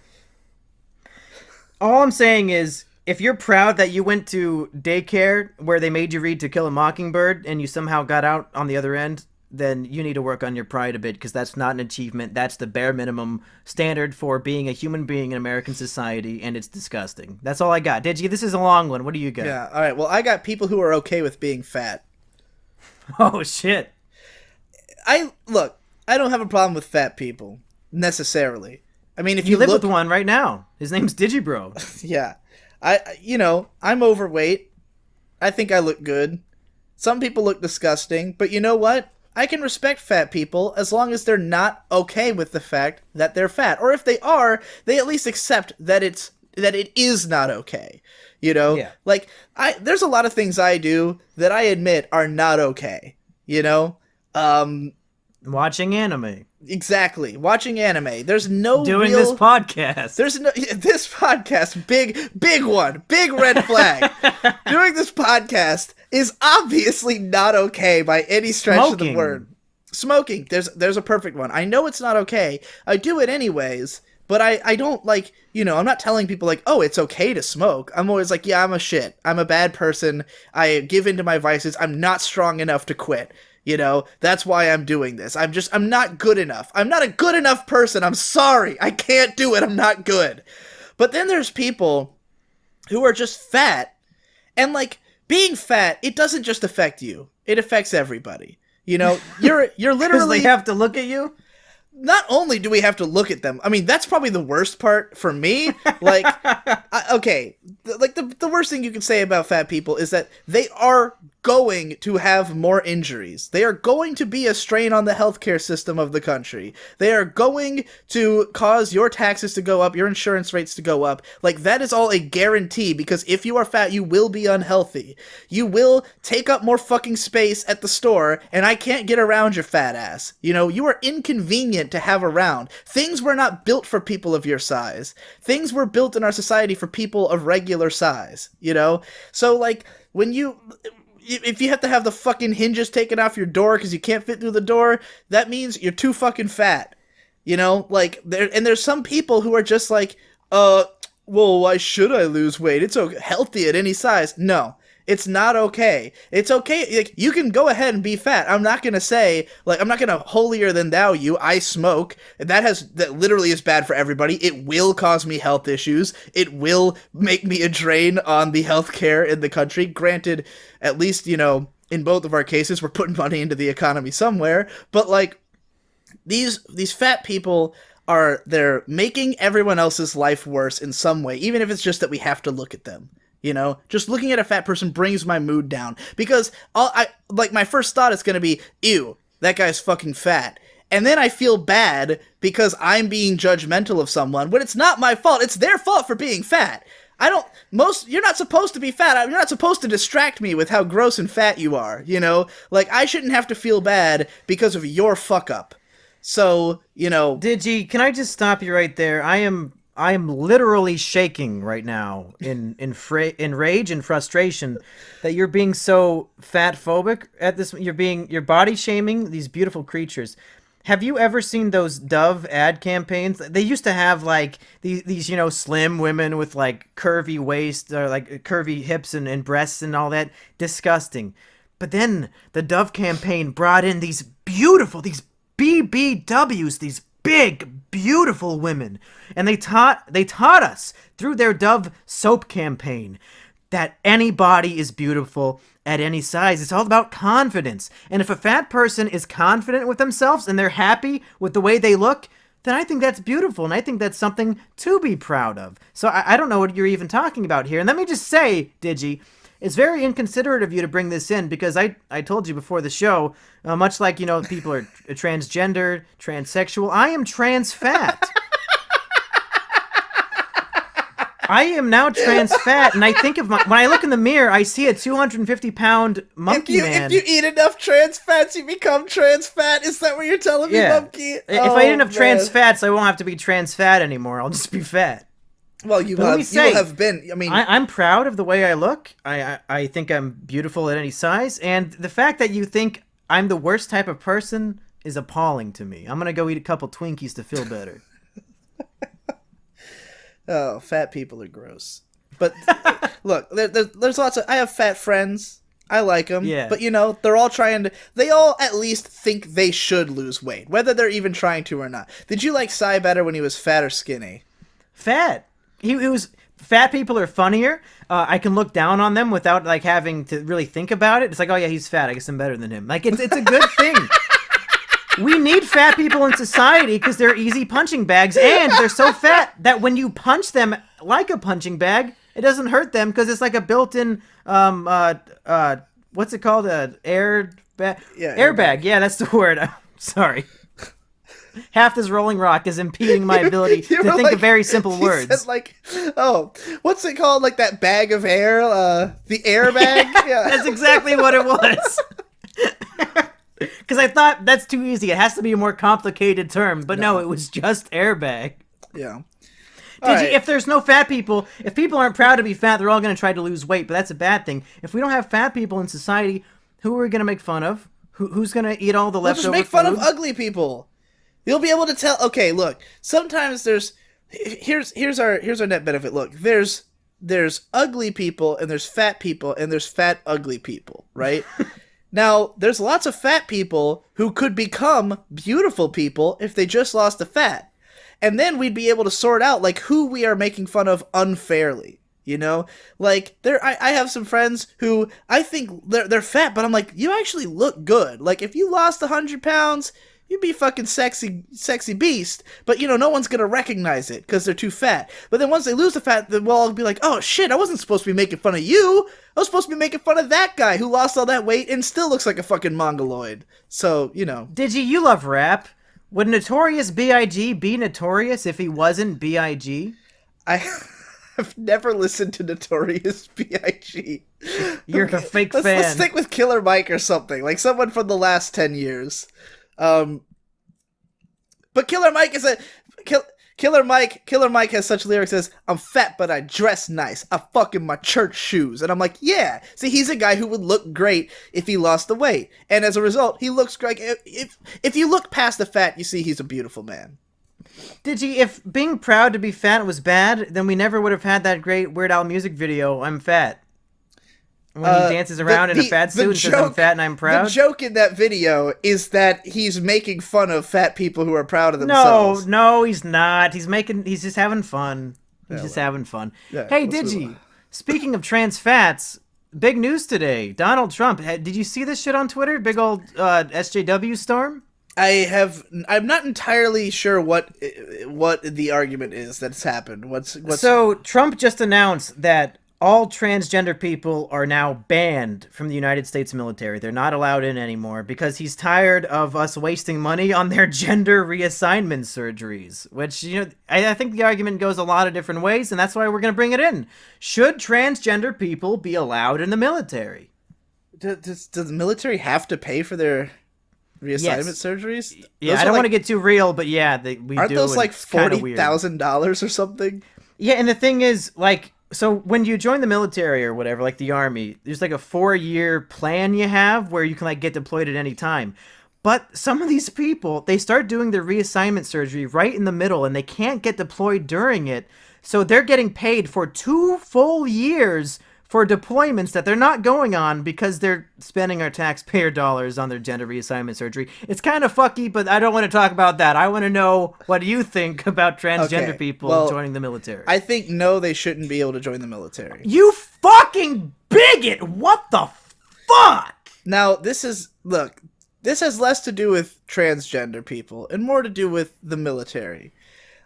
All I'm saying is, if you're proud that you went to daycare where they made you read To Kill a Mockingbird and you somehow got out on the other end, then you need to work on your pride a bit, because that's not an achievement. That's the bare minimum standard for being a human being in American society, and it's disgusting. That's all I got. Digi, this is a long one. What do you got? Yeah, alright, well, I got people who are okay with being fat. Oh, shit. I look, I don't have a problem with fat people necessarily. I mean, if You live with one right now. His name's Digibro. yeah, I'm overweight. I think I look good. Some people look disgusting, but you know what? I can respect fat people as long as they're not okay with the fact that they're fat, or if they are, they at least accept that it is not okay. You know, Yeah. like there's a lot of things I do that I admit are not okay. You know, Watching anime. exactly. Watching anime. There's no Doing real, this podcast. There's no this podcast. Big one. Big red flag. Doing this podcast is obviously not okay by any stretch of the Smoking. word. Smoking. There's a perfect one. I know it's not okay. I do it anyways. But I don't, like, you know, I'm not telling people, like, oh, it's okay to smoke. I'm always like, yeah, I'm a shit. I'm a bad person. I give in to my vices. I'm not strong enough to quit. You know, that's why I'm doing this. I'm not good enough. I'm not a good enough person. I'm sorry. I can't do it. I'm not good. But then there's people who are just fat. And, like, being fat, it doesn't just affect you. It affects everybody. You know, you're Because literally... they have to look at you? Not only do we have to look at them, I mean, that's probably the worst part for me. Like, the worst thing you can say about fat people is that they are going to have more injuries. They are going to be a strain on the healthcare system of the country. They are going to cause your taxes to go up, your insurance rates to go up. Like, that is all a guarantee, because if you are fat, you will be unhealthy. You will take up more fucking space at the store, and I can't get around your fat ass. You know, you are inconvenient to have around. Things were not built for people of your size. Things were built in our society for people of regular size, you know? So, like, if you have to have the fucking hinges taken off your door because you can't fit through the door, that means you're too fucking fat. You know, like, there's some people who are just like, well, why should I lose weight? It's healthy at any size. No, it's not okay. It's okay. Like, you can go ahead and be fat. I'm not gonna say, like, I'm not gonna holier than thou you. I smoke. That literally is bad for everybody. It will cause me health issues. It will make me a drain on the healthcare in the country. Granted, at least, you know, in both of our cases, we're putting money into the economy somewhere. But, like, these fat people they're making everyone else's life worse in some way, even if it's just that we have to look at them. You know, just looking at a fat person brings my mood down, because my first thought is going to be, ew, that guy's fucking fat. And then I feel bad because I'm being judgmental of someone when it's not my fault. It's their fault for being fat. You're not supposed to be fat. You're not supposed to distract me with how gross and fat you are, you know? Like, I shouldn't have to feel bad because of your fuck up. So, you know... Digi, can I just stop you right there? I am literally shaking right now in rage and frustration that you're being so fat phobic at this. You're body shaming these beautiful creatures. Have you ever seen those Dove ad campaigns? They used to have, like, these you know, slim women with, like, curvy waist or, like, curvy hips and breasts and all that. Disgusting. But then the Dove campaign brought in these beautiful, these BBWs, these big, beautiful women. And they taught us through their Dove soap campaign that any body is beautiful at any size. It's all about confidence. And if a fat person is confident with themselves and they're happy with the way they look, then I think that's beautiful, and I think that's something to be proud of. So I don't know what you're even talking about here. And let me just say, Digi, it's very inconsiderate of you to bring this in, because I told you before the show, much like, you know, people are transgender, transsexual, I am trans fat. I am now trans fat, and I think when I look in the mirror, I see a 250-pound monkey man. If you eat enough trans fats, you become trans fat? Is that what you're telling me, monkey? If I eat enough trans fats, I won't have to be trans fat anymore. I'll just be fat. Well, you have been. I mean, I'm proud of the way I look. I think I'm beautiful at any size, and the fact that you think I'm the worst type of person is appalling to me. I'm gonna go eat a couple Twinkies to feel better. Oh, fat people are gross. But look, there's lots of... I have fat friends. I like them. Yeah. But, you know, they all at least think they should lose weight, whether they're even trying to or not. Did you like Cy better when he was fat or skinny? Fat. He was... Fat people are funnier. I can look down on them without, like, having to really think about it. It's like, oh yeah, he's fat. I guess I'm better than him. Like, it's a good thing. We need fat people in society because they're easy punching bags, and they're so fat that when you punch them like a punching bag, it doesn't hurt them because it's like a built-in what's it called? Airbag. Yeah, that's the word. Sorry. Half this rolling rock is impeding my ability to think of very simple words. Said what's it called? Like that bag of air? The airbag? Yeah. That's exactly what it was. Because I thought that's too easy. It has to be a more complicated term. But no, it was just airbag. Yeah. If there's no fat people, if people aren't proud to be fat, they're all going to try to lose weight. But that's a bad thing. If we don't have fat people in society, who are we going to make fun of? Who's going to eat all the leftover food? Just make fun food? of ugly people. You'll be able to tell. Okay, look. Sometimes here's our net benefit. Look, there's ugly people and there's fat people and there's fat ugly people, right? Now, there's lots of fat people who could become beautiful people if they just lost the fat. And then we'd be able to sort out, like, who we are making fun of unfairly, you know? Like, I have some friends who I think they're fat, but I'm like, you actually look good. Like, if you lost 100 pounds, you'd be fucking sexy beast. But, you know, no one's gonna recognize it because they're too fat. But then once they lose the fat, then we'll all be like, oh, shit, I wasn't supposed to be making fun of you. I was supposed to be making fun of that guy who lost all that weight and still looks like a fucking mongoloid. So, you know. Digi, you love rap. Would Notorious B.I.G. be notorious if he wasn't B.I.G.? I've never listened to Notorious B.I.G. You're a fake fan. Let's stick with Killer Mike or something. Like someone from the last 10 years. But Killer Mike is Killer Mike has such lyrics as, I'm fat but I dress nice, I fuck in my church shoes. And I'm like, yeah. See, he's a guy who would look great if he lost the weight. And as a result, he looks great. If you look past the fat, you see he's a beautiful man. If being proud to be fat was bad, then we never would have had that great Weird Al music video, I'm fat. When he dances around in a fat suit and says, I'm fat and I'm proud? The joke in that video is that he's making fun of fat people who are proud of themselves. No, he's not. He's just having fun. Having fun. Yeah, hey, Digi, speaking of trans fats, big news today. Donald Trump, did you see this shit on Twitter? Big old SJW storm? I'm not entirely sure what the argument is that's happened. So Trump just announced that all transgender people are now banned from the United States military. They're not allowed in anymore because he's tired of us wasting money on their gender reassignment surgeries, which, you know, I think the argument goes a lot of different ways, and that's why we're going to bring it in. Should transgender people be allowed in the military? Does the military have to pay for their reassignment surgeries? Yeah, I don't want to get too real, but yeah, we aren't do. Those like $40,000 or something? Yeah, and the thing is, like, so when you join the military or whatever, like the army, there's like a 4-year plan you have where you can like get deployed at any time. But some of these people, they start doing their reassignment surgery right in the middle and they can't get deployed during it. So they're getting paid for 2 full years for deployments that they're not going on because they're spending our taxpayer dollars on their gender reassignment surgery. It's kind of fucky, but I don't want to talk about that. I want to know what you think about transgender people joining the military. I think no, they shouldn't be able to join the military. You fucking bigot! What the fuck? Now, this has less to do with transgender people and more to do with the military.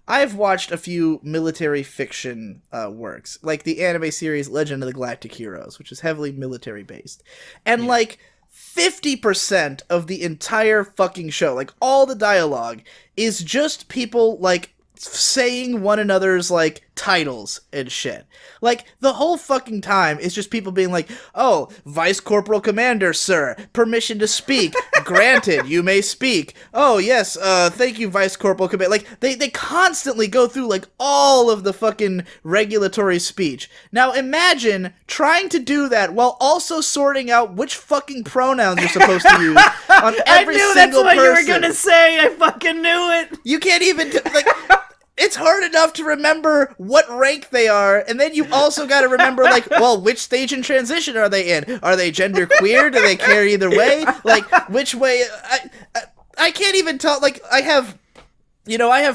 I've watched a few military fiction works, like the anime series Legend of the Galactic Heroes, which is heavily military based. And like 50% of the entire fucking show, like all the dialogue, is just people like saying one another's like titles and shit. Like the whole fucking time is just people being like, oh, Vice Corporal Commander, sir, permission to speak. Granted, you may speak. Oh yes, thank you, Vice Corporal Commander. Like they constantly go through like all of the fucking regulatory speech. Now imagine trying to do that while also sorting out which fucking pronouns you're supposed to use on every single person. I knew that's what you were gonna say. I fucking knew it. You can't even like. It's hard enough to remember what rank they are, and then you also got to remember, like, well, which stage in transition are they in? Are they gender queer? Do they care either way? Like, which way? I can't even tell. Like, I have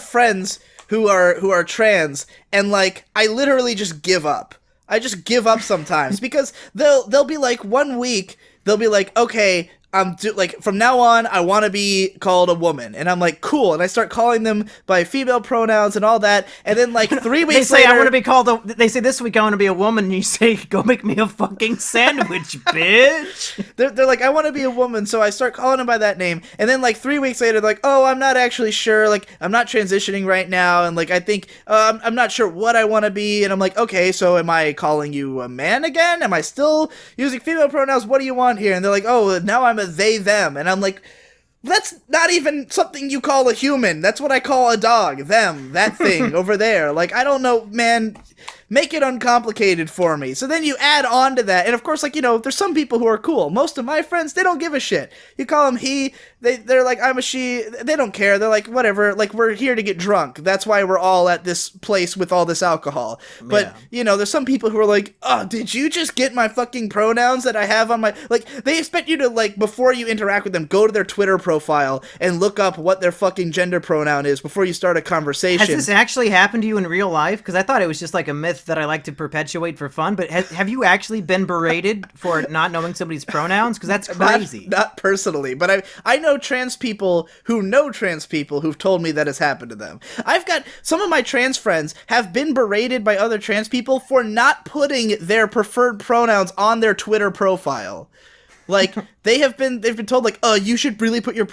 friends who are trans, and like, I literally just give up. I just give up sometimes because they'll be like 1 week they'll be like, okay, like from now on, I want to be called a woman, and I'm like, cool, and I start calling them by female pronouns and all that, and then like 3 weeks They say later, I want to be called they say this week I want to be a woman, and you say go make me a fucking sandwich, bitch. they're like, I want to be a woman, so I start calling them by that name, and then like 3 weeks later, they're like, oh, I'm not actually sure, like I'm not transitioning right now, and like I think I'm not sure what I want to be, and I'm like, okay, so am I calling you a man again? Am I still using female pronouns? What do you want here? And they're like, oh, now I'm a they, them. And I'm like, that's not even something you call a human. That's what I call a dog. Them. That thing over there. Like, I don't know, man. Make it uncomplicated for me. So then you add on to that. And of course, like, you know, there's some people who are cool. Most of my friends, they don't give a shit. You call them he, they're like, I'm a she. They don't care. They're like, whatever. Like, we're here to get drunk. That's why we're all at this place with all this alcohol. But, you know, there's some people who are like, oh, did you just get my fucking pronouns that I have on my... Like, they expect you to, like, before you interact with them, go to their Twitter profile and look up what their fucking gender pronoun is before you start a conversation. Has this actually happened to you in real life? Because I thought it was just like a myth that I like to perpetuate for fun, but have you actually been berated for not knowing somebody's pronouns? Because that's crazy. Not personally, but I know trans people who've told me that has happened to them. I've got some of my trans friends have been berated by other trans people for not putting their preferred pronouns on their Twitter profile. Like, they've been told, like, oh, you should really put your,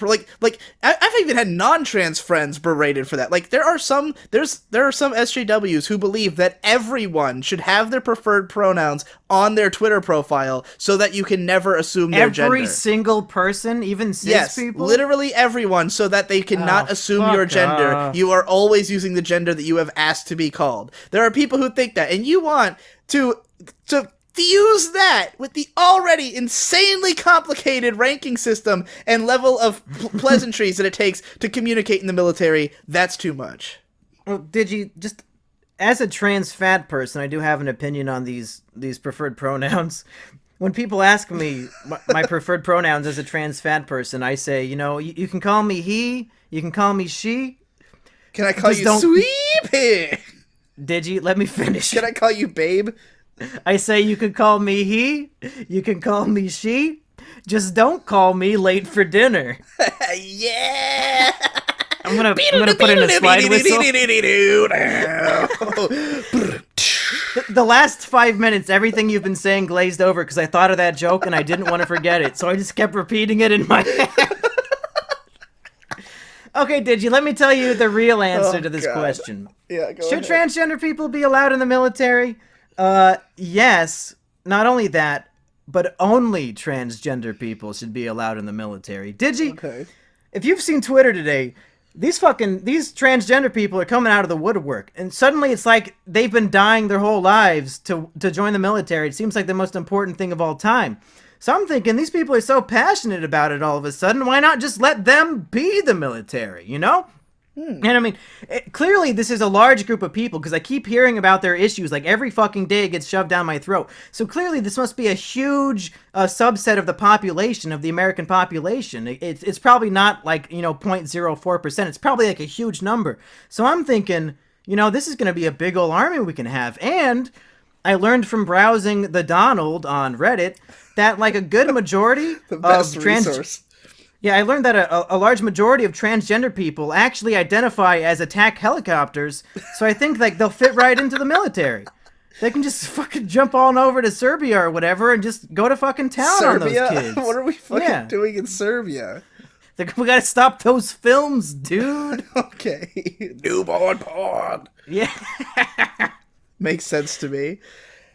I've even had non-trans friends berated for that. Like, there are some SJWs who believe that everyone should have their preferred pronouns on their Twitter profile so that you can never assume their gender. Every single person, even cis people? Literally everyone, so that they cannot assume your gender. off. You are always using the gender that you have asked to be called. There are people who think that, and you want to fuse that with the already insanely complicated ranking system and level of pleasantries that it takes to communicate in the military. That's too much. Well, did you just, as a trans fat person, I do have an opinion on these preferred pronouns. When people ask me my preferred pronouns as a trans fat person, I say, you know, you can call me he, you can call me she. Can I call you Sweepy? Did you? Let me finish. Can I call you babe? I say you can call me he, you can call me she, just don't call me late for dinner. Yeah! I'm gonna put in a slide whistle. The last 5 minutes, everything you've been saying glazed over because I thought of that joke and I didn't want to forget it, so I just kept repeating it in my head. Okay, did you? Let me tell you the real answer to this question. Yeah, go Should ahead. transgender people be allowed in the military? Yes. Not only that, but only transgender people should be allowed in the military. Did you? Okay. If you've seen Twitter today, these transgender people are coming out of the woodwork, and suddenly it's like they've been dying their whole lives to join the military. It seems like the most important thing of all time. So I'm thinking these people are so passionate about it all of a sudden, why not just let them be the military, you know? And I mean, clearly this is a large group of people because I keep hearing about their issues. Like every fucking day it gets shoved down my throat. So clearly this must be a huge subset of the population, of the American population. It's probably not like, 0.04%. It's probably like a huge number. So I'm thinking, this is going to be a big old army we can have. And I learned from browsing the Donald on Reddit that like a good majority The best resource. Yeah, I learned that a large majority of transgender people actually identify as attack helicopters, so I think like they'll fit right into the military. They can just fucking jump on over to Serbia or whatever and just go to fucking town Serbia? on those kids. What are we fucking doing in Serbia? We gotta stop those films, dude. Okay. Newborn porn. Yeah. Makes sense to me.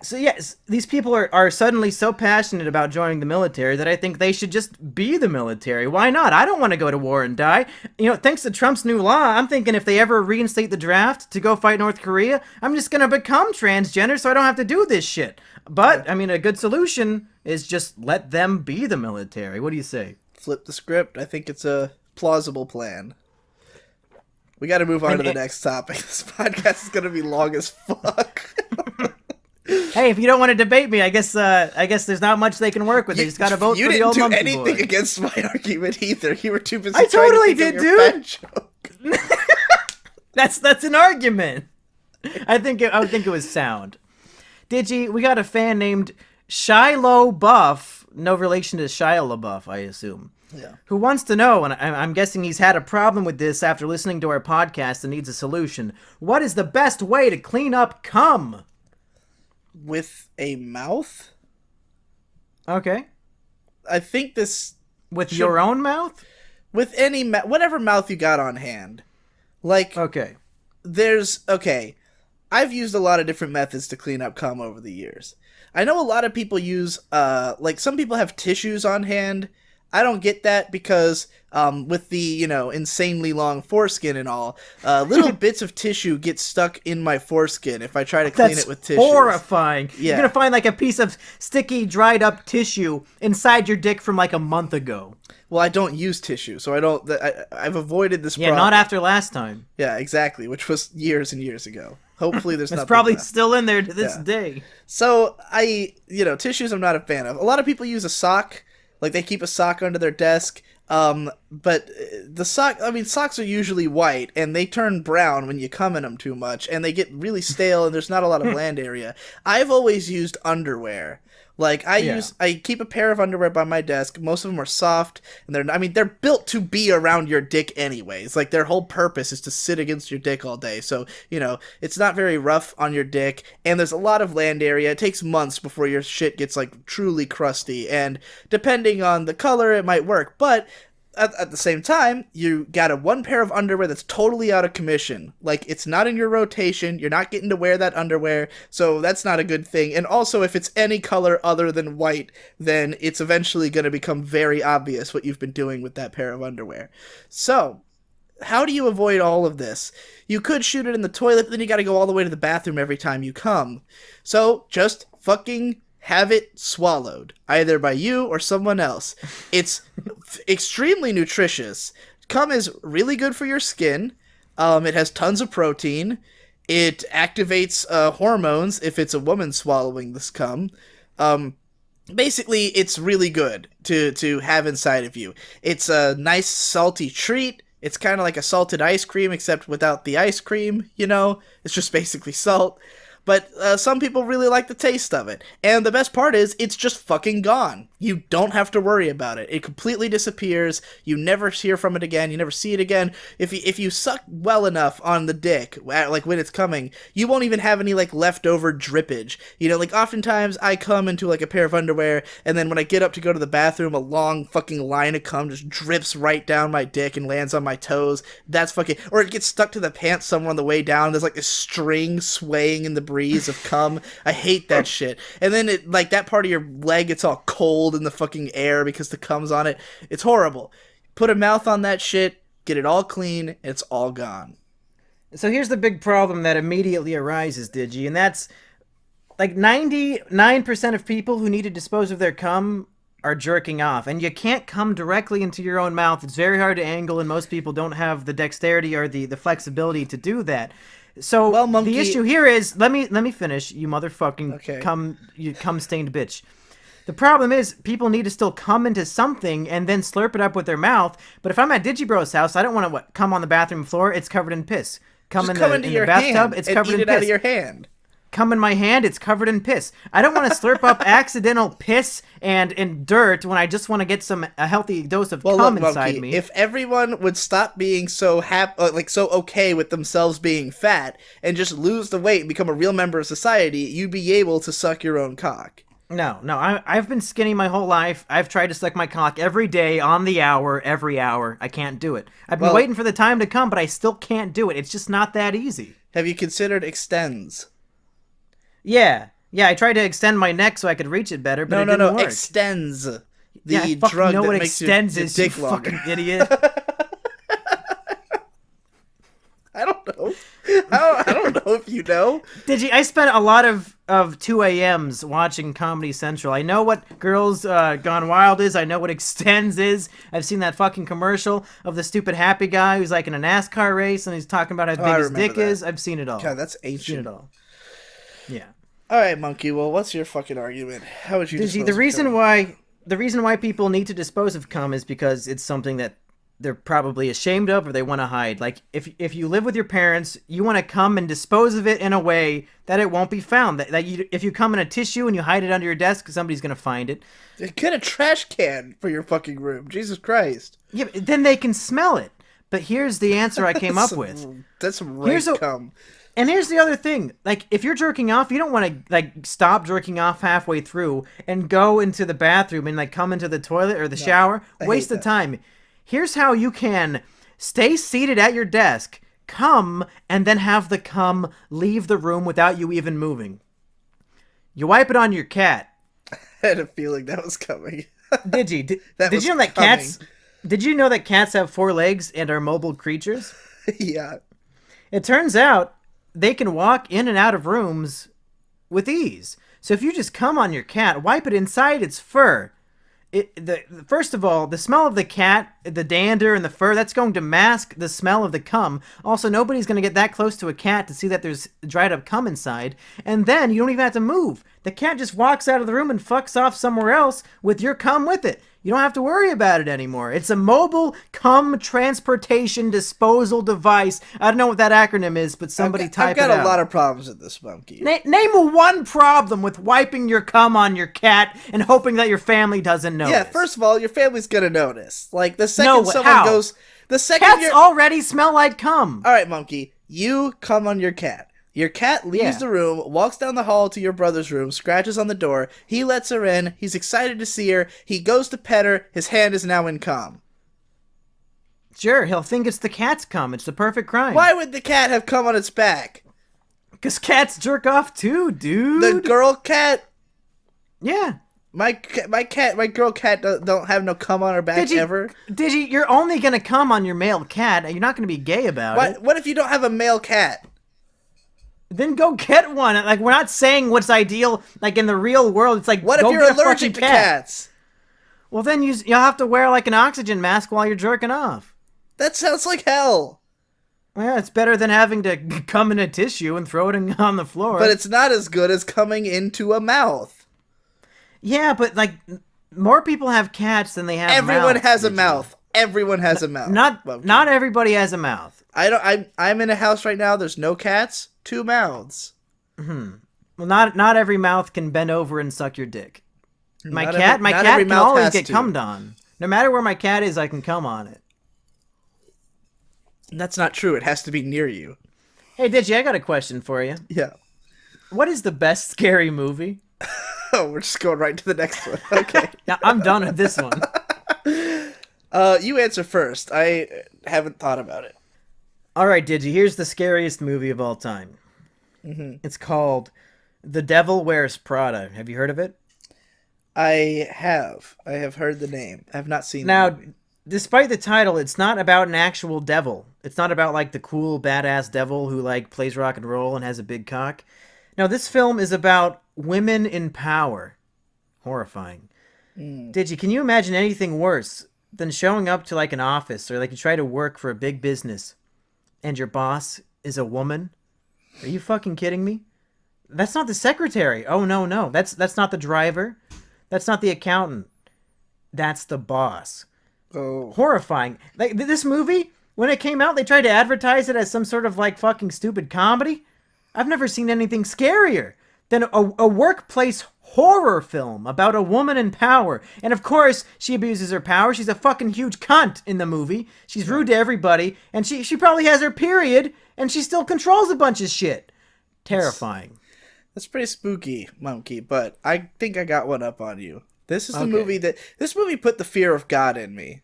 So yes, these people are suddenly so passionate about joining the military that I think they should just be the military. Why not? I don't want to go to war and die. Thanks to Trump's new law, I'm thinking if they ever reinstate the draft to go fight North Korea, I'm just going to become transgender so I don't have to do this shit. But, I mean, a good solution is just let them be the military. What do you say? Flip the script. I think it's a plausible plan. We got to move on to the next topic. This podcast is going to be long as fuck. Hey, if you don't want to debate me, I guess there's not much they can work with. They just got to vote for the old monkey boy. You didn't do anything against my argument either. You were too busy. I totally trying to did, think of your dude. fat joke. That's an argument. I think it was sound. Digi, we got a fan named Shiloh Buff no relation to Shia LaBeouf, I assume. Yeah. Who wants to know, and I'm guessing he's had a problem with this after listening to our podcast and needs a solution. What is the best way to clean up cum? With a mouth? Okay. I think this... With your own mouth? With any... whatever mouth you got on hand. Like... Okay. Okay. I've used a lot of different methods to clean up cum over the years. I know a lot of people use... like, some people have tissues on hand. I don't get that because with the, insanely long foreskin and all, little bits of tissue get stuck in my foreskin if I try to clean it with tissue. Horrifying. Yeah. You're going to find like a piece of sticky, dried up tissue inside your dick from like a month ago. Well, I don't use tissue, so I've avoided this problem. Yeah, not after last time. Yeah, exactly, which was years and years ago. Hopefully there's it's nothing probably left. still in there to this day. So, tissues I'm not a fan of. A lot of people use a sock. Like, they keep a sock under their desk, but the socks are usually white, and they turn brown when you cum in them too much, and they get really stale, and there's not a lot of land area. I've always used underwear. Like, I keep a pair of underwear by my desk. Most of them are soft, and they're built to be around your dick anyways. Like, their whole purpose is to sit against your dick all day. So, it's not very rough on your dick, and there's a lot of land area. It takes months before your shit gets, like, truly crusty, and depending on the color, it might work. But at the same time, you got one pair of underwear that's totally out of commission. Like, it's not in your rotation. You're not getting to wear that underwear, so that's not a good thing. And also, if it's any color other than white, then it's eventually going to become very obvious what you've been doing with that pair of underwear. So, how do you avoid all of this? You could shoot it in the toilet, but then you got to go all the way to the bathroom every time you come. So, just fucking have it swallowed, either by you or someone else. It's extremely nutritious. Cum is really good for your skin. It has tons of protein. It activates hormones if it's a woman swallowing this cum. Basically, it's really good to have inside of you. It's a nice salty treat. It's kind of like a salted ice cream, except without the ice cream, It's just basically salt. But some people really like the taste of it. And the best part is, it's just fucking gone. You don't have to worry about it. It completely disappears. You never hear from it again. You never see it again. If you suck well enough on the dick, like when it's coming, you won't even have any like leftover drippage. Like oftentimes I come into like a pair of underwear, and then when I get up to go to the bathroom, a long fucking line of cum just drips right down my dick and lands on my toes. That's fucking... Or it gets stuck to the pants somewhere on the way down. There's like this string swaying in the breeze of cum. I hate that shit. And then it, like, that part of your leg gets all cold in the fucking air because the cum's on it. It's horrible. Put a mouth on that shit, get it all clean, and it's all gone. So here's the big problem that immediately arises, Digi, and that's like 99% of people who need to dispose of their cum are jerking off, and you can't come directly into your own mouth. It's very hard to angle, and most people don't have the dexterity or the flexibility to do that. So well, Monkey... the issue here is, let me finish, you motherfucking okay. cum stained bitch. The problem is, people need to still cum into something and then slurp it up with their mouth. But if I'm at Digibro's house, I don't want to come on the bathroom floor. It's covered in piss. Come in the bathtub. It's covered in piss. Out of your hand. Come in my hand. It's covered in piss. I don't want to slurp up accidental piss and dirt when I just want to get a healthy dose of cum inside me. If everyone would stop being so so okay with themselves being fat and just lose the weight and become a real member of society, you'd be able to suck your own cock. No, I've been skinny my whole life. I've tried to suck my cock every day, on the hour, every hour. I can't do it. I've been waiting for the time to come, but I still can't do it. It's just not that easy. Have you considered extends? Yeah, I tried to extend my neck so I could reach it better, but it didn't work. Extends. The I drug know that what makes extends your is, dick you longer. fucking idiot. I don't know. I don't know if you know. I spent a lot of 2 a.m.s watching Comedy Central. I know what Girls Gone Wild is. I know what Extends is. I've seen that fucking commercial of the stupid happy guy who's like in a NASCAR race and he's talking about how big his dick is. I've seen it all. God, that's ancient. I've seen it all. Yeah. All right, Monkey. Well, what's your fucking argument? How would you? The reason why people need to dispose of cum is because it's something that they're probably ashamed of or they want to hide. Like if you live with your parents, you want to come and dispose of it in a way that it won't be found. If you come in a tissue and you hide it under your desk, somebody's gonna find it. Get a trash can for your fucking room. Jesus Christ. Yeah, then they can smell it. But here's the answer I came up with. That's some rank cum. And here's the other thing. Like, if you're jerking off, you don't want to, like, stop jerking off halfway through and go into the bathroom and, like, come into the toilet or the shower. Waste the time. Here's how you can stay seated at your desk, come, and then have the cum leave the room without you even moving. You wipe it on your cat. I had a feeling that was coming. Did you? Did you know that cats... Did you know that cats have 4 legs and are mobile creatures? Yeah. It turns out they can walk in and out of rooms with ease. So if you just come on your cat, wipe it inside its fur. First of all, the smell of the cat, the dander, and the fur, that's going to mask the smell of the cum. Also, nobody's going to get that close to a cat to see that there's dried up cum inside. And then you don't even have to move. The cat just walks out of the room and fucks off somewhere else with your cum with it. You don't have to worry about it anymore. It's a mobile cum transportation disposal device. I don't know what that acronym is, but somebody type it out. I've got a lot of problems with this, Monkey. Name one problem with wiping your cum on your cat and hoping that your family doesn't notice. Yeah, first of all, your family's gonna notice. Like, the second someone goes... Cats already smell like cum. Alright, Monkey. You come on your cat. Your cat leaves the room, walks down the hall to your brother's room, scratches on the door. He lets her in. He's excited to see her. He goes to pet her. His hand is now in cum. Sure, he'll think it's the cat's cum. It's the perfect crime. Why would the cat have cum on its back? Because cats jerk off too, dude. The girl cat? Yeah. My girl cat don't have no cum on her back ever. You're only gonna cum on your male cat. You're not gonna be gay about it. What if you don't have a male cat? Then go get one. Like, we're not saying what's ideal, like, in the real world. It's like, what if you're allergic to cats? Well, then you'll have to wear, like, an oxygen mask while you're jerking off. That sounds like hell. Yeah, it's better than having to cum in a tissue and throw it on the floor. But it's not as good as coming into a mouth. Yeah, but, like, more people have cats than they have Everyone mouths. has a mouth. Everyone has a mouth. Not everybody has a mouth. I'm in a house right now. There's no cats. 2 mouths. Well, not every mouth can bend over and suck your dick. My cat can always get cummed on. No matter where my cat is, I can cum on it. That's not true. It has to be near you. Hey, Digi, I got a question for you. Yeah. What is the best scary movie? Oh, we're just going right to the next one. Okay. Now, I'm done with this one. You answer first. I haven't thought about it. All right, Digi, here's the scariest movie of all time. Mm-hmm. It's called The Devil Wears Prada. Have you heard of it? I have. I have heard the name. I have not seen the movie. Despite the title, it's not about an actual devil. It's not about, like, the cool, badass devil who, like, plays rock and roll and has a big cock. No, this film is about women in power. Horrifying. Digi, can you imagine anything worse than showing up to, like, an office or, like, you try to work for a big business and your boss is a woman? Are you fucking kidding me? That's not the secretary. Oh, no. That's not the driver. That's not the accountant. That's the boss. Oh. Horrifying. Like, this movie, when it came out, they tried to advertise it as some sort of, like, fucking stupid comedy. I've never seen anything scarier than a workplace horror film about a woman in power. And of course, she abuses her power. She's a fucking huge cunt in the movie. She's rude to everybody. And she probably has her period. And she still controls a bunch of shit. Terrifying. That's pretty spooky, Monkey. But I think I got one up on you. This is the movie this movie put the fear of God in me.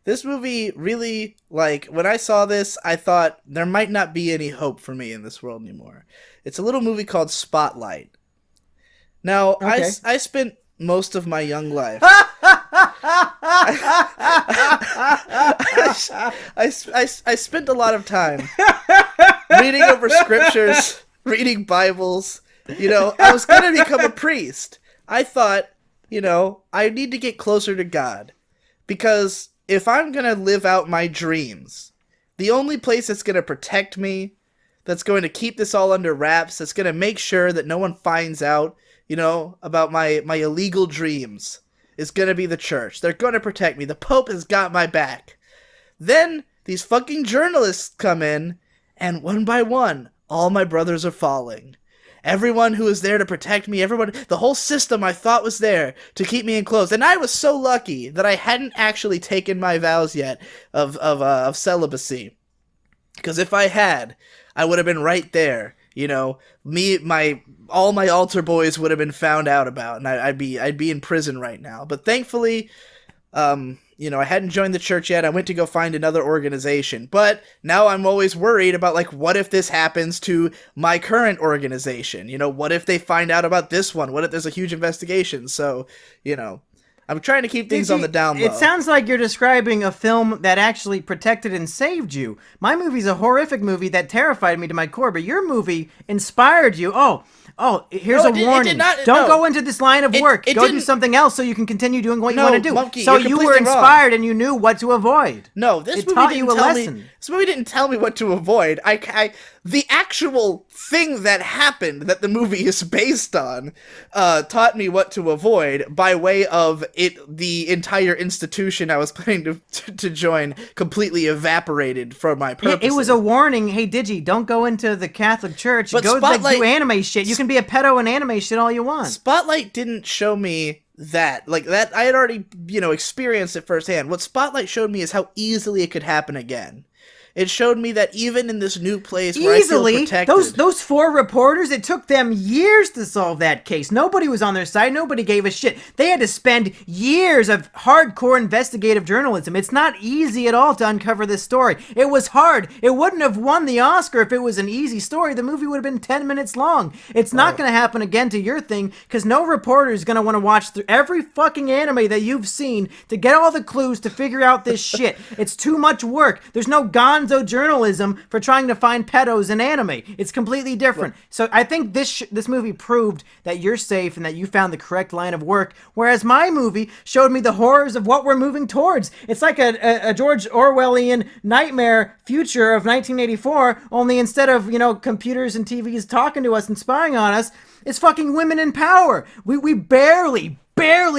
This movie really, like, when I saw this, I thought there might not be any hope for me in this world anymore. It's a little movie called Spotlight. Now, I spent most of my young life. I spent a lot of time reading over scriptures, reading Bibles. You know, I was going to become a priest. I thought, you know, I need to get closer to God. Because if I'm going to live out my dreams, the only place that's going to protect me, that's going to keep this all under wraps, that's going to make sure that no one finds out, you know, about my illegal dreams, is going to be the church. They're going to protect me. The Pope has got my back. Then these fucking journalists come in, and one by one, all my brothers are falling. Everyone who was there to protect me, the whole system I thought was there to keep me enclosed. And I was so lucky that I hadn't actually taken my vows yet of celibacy. Because if I had, I would have been right there. You know, all my altar boys would have been found out about, and I'd be in prison right now. But thankfully, I hadn't joined the church yet. I went to go find another organization. But now I'm always worried about, like, what if this happens to my current organization? You know, what if they find out about this one? What if there's a huge investigation? So, I'm trying to keep things on the down low. It sounds like you're describing a film that actually protected and saved you. My movie's a horrific movie that terrified me to my core, but your movie inspired you. Here's a warning. Don't go into this line of work. Go do something else so you can continue doing what you want to do. Monkey, so you were inspired and you knew what to avoid. No, this movie didn't tell me what to avoid. The actual thing that happened that the movie is based on taught me what to avoid by way of the entire institution I was planning to join completely evaporated from my purposes. It was a warning. Hey, Digi, don't go into the Catholic Church. But go do anime shit. You can be a pedo and anime shit all you want. Spotlight didn't show me that. Like, that I had already, experienced it firsthand. What Spotlight showed me is how easily it could happen again. It showed me that even in this new place where I feel protected... Those 4 reporters, it took them years to solve that case. Nobody was on their side. Nobody gave a shit. They had to spend years of hardcore investigative journalism. It's not easy at all to uncover this story. It was hard. It wouldn't have won the Oscar if it was an easy story. The movie would have been 10 minutes long. It's not going to happen again to your thing, because no reporter is going to want to watch through every fucking anime that you've seen to get all the clues to figure out this shit. It's too much work. There's no gonzo journalism for trying to find pedos in anime. It's completely different. So I think this movie proved that you're safe and that you found the correct line of work, whereas my movie showed me the horrors of what we're moving towards. It's like a George Orwellian nightmare future of 1984, only instead of, computers and TVs talking to us and spying on us, it's fucking women in power. We barely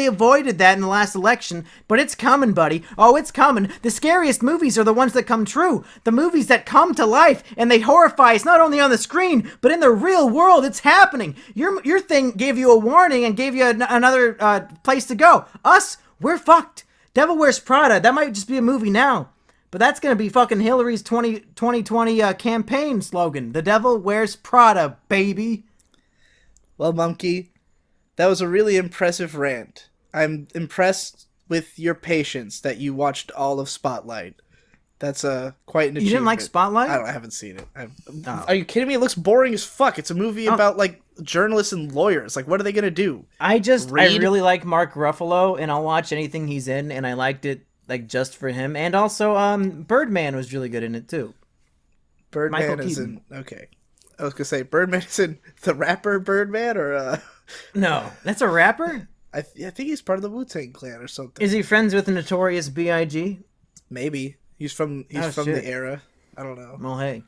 avoided that in the last election, but it's coming, buddy. Oh, it's coming. The scariest movies are the ones that come true. The movies that come to life, and they horrify us not only on the screen, but in the real world. It's happening. Your thing gave you a warning and gave you another place to go. Us, we're fucked. Devil Wears Prada, that might just be a movie now. But that's going to be fucking Hillary's 2020 campaign slogan. The Devil Wears Prada, baby. Well, Monkey, that was a really impressive rant. I'm impressed with your patience that you watched all of Spotlight. That's quite an achievement. You didn't like Spotlight? I haven't seen it. Are you kidding me? It looks boring as fuck. It's a movie about, like, journalists and lawyers. Like, what are they going to do? I really like Mark Ruffalo, and I'll watch anything he's in, and I liked it, like, just for him. And also, Birdman was really good in it, too. Birdman is in... Okay. I was going to say, Birdman is in the rapper Birdman, or... No, that's a rapper? I think he's part of the Wu-Tang Clan or something. Is he friends with the Notorious B.I.G.? Maybe. He's from the era. I don't know. Well, hey.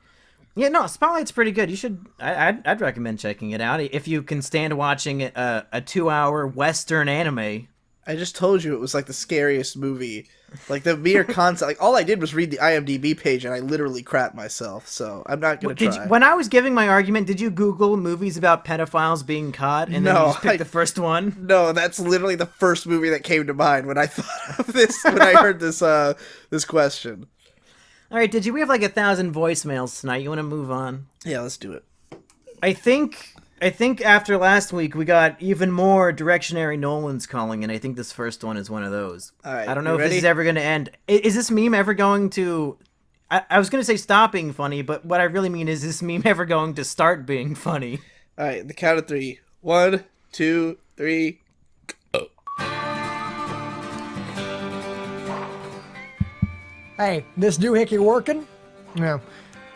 Yeah, no, Spotlight's pretty good. You should... I'd recommend checking it out if you can stand watching a 2-hour Western anime. I just told you it was like the scariest movie. Like the mere concept. Like all I did was read the IMDb page and I literally crapped myself. So I'm not gonna try. When I was giving my argument, did you Google movies about pedophiles being caught and then you just picked the first one? No, that's literally the first movie that came to mind when I thought of this. When I heard this question. All right, we have like 1,000 voicemails tonight. You want to move on? Yeah, let's do it. I think after last week, we got even more Directionary Nolans calling, and I think this first one is one of those. All right, I don't know if this is ever going to end. Is this meme ever going to... I was going to say stop being funny, but what I really mean is this meme ever going to start being funny? All right, the count of 3. 1, 2, 3... Oh. Hey, this doohickey working? Yeah.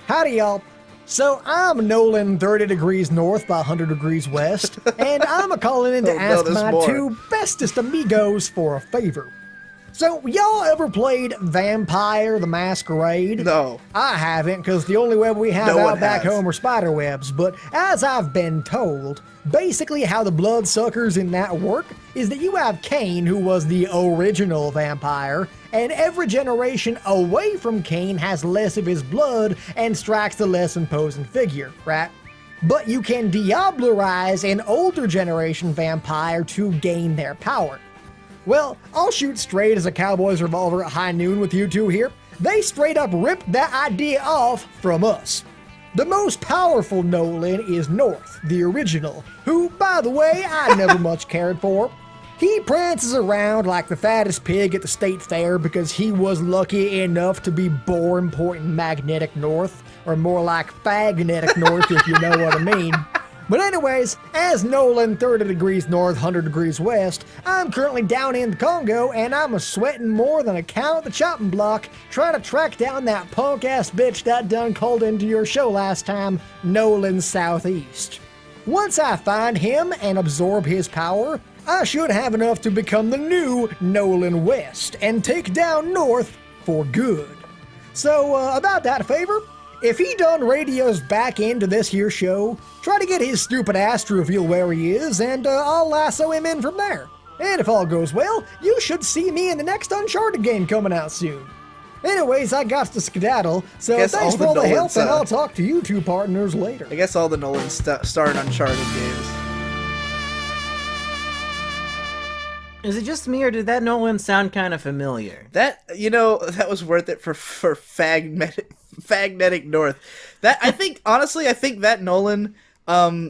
Howdy, y'all. So I'm Nolan 30 degrees north by 100 degrees west, and I'm a-calling in to ask my 2 bestest amigos for a favor. So, y'all ever played Vampire the Masquerade? No. I haven't, because the only web we have out back home are spider webs, but as I've been told, basically how the bloodsuckers in that work is that you have Cain, who was the original vampire, and every generation away from Kane has less of his blood and strikes the less imposing figure, right? But you can Diablerize an older generation vampire to gain their power. Well, I'll shoot straight as a cowboy's revolver at high noon with you two here. They straight up ripped that idea off from us. The most powerful Nolan is North, the original, who, by the way, I never much cared for. He prances around like the fattest pig at the state fair because he was lucky enough to be born pointing magnetic north, or more like fagnetic north if you know what I mean. But anyways, as Nolan 30 degrees north, 100 degrees west, I'm currently down in the Congo and I'm a sweating more than a cow at the chopping block trying to track down that punk-ass bitch that done called into your show last time, Nolan Southeast. Once I find him and absorb his power, I should have enough to become the new Nolan West and take down North for good. So, about that favor, if he done radios back into this here show, try to get his stupid ass to reveal where he is, and I'll lasso him in from there. And if all goes well, you should see me in the next Uncharted game coming out soon. Anyways, I got to skedaddle, so thanks for all the help, and I'll talk to you two partners later. I guess all the Nolans starred Uncharted games. Is it just me, or did that Nolan sound kind of familiar? That, that was worth it for Fagnetic North. That, I think that Nolan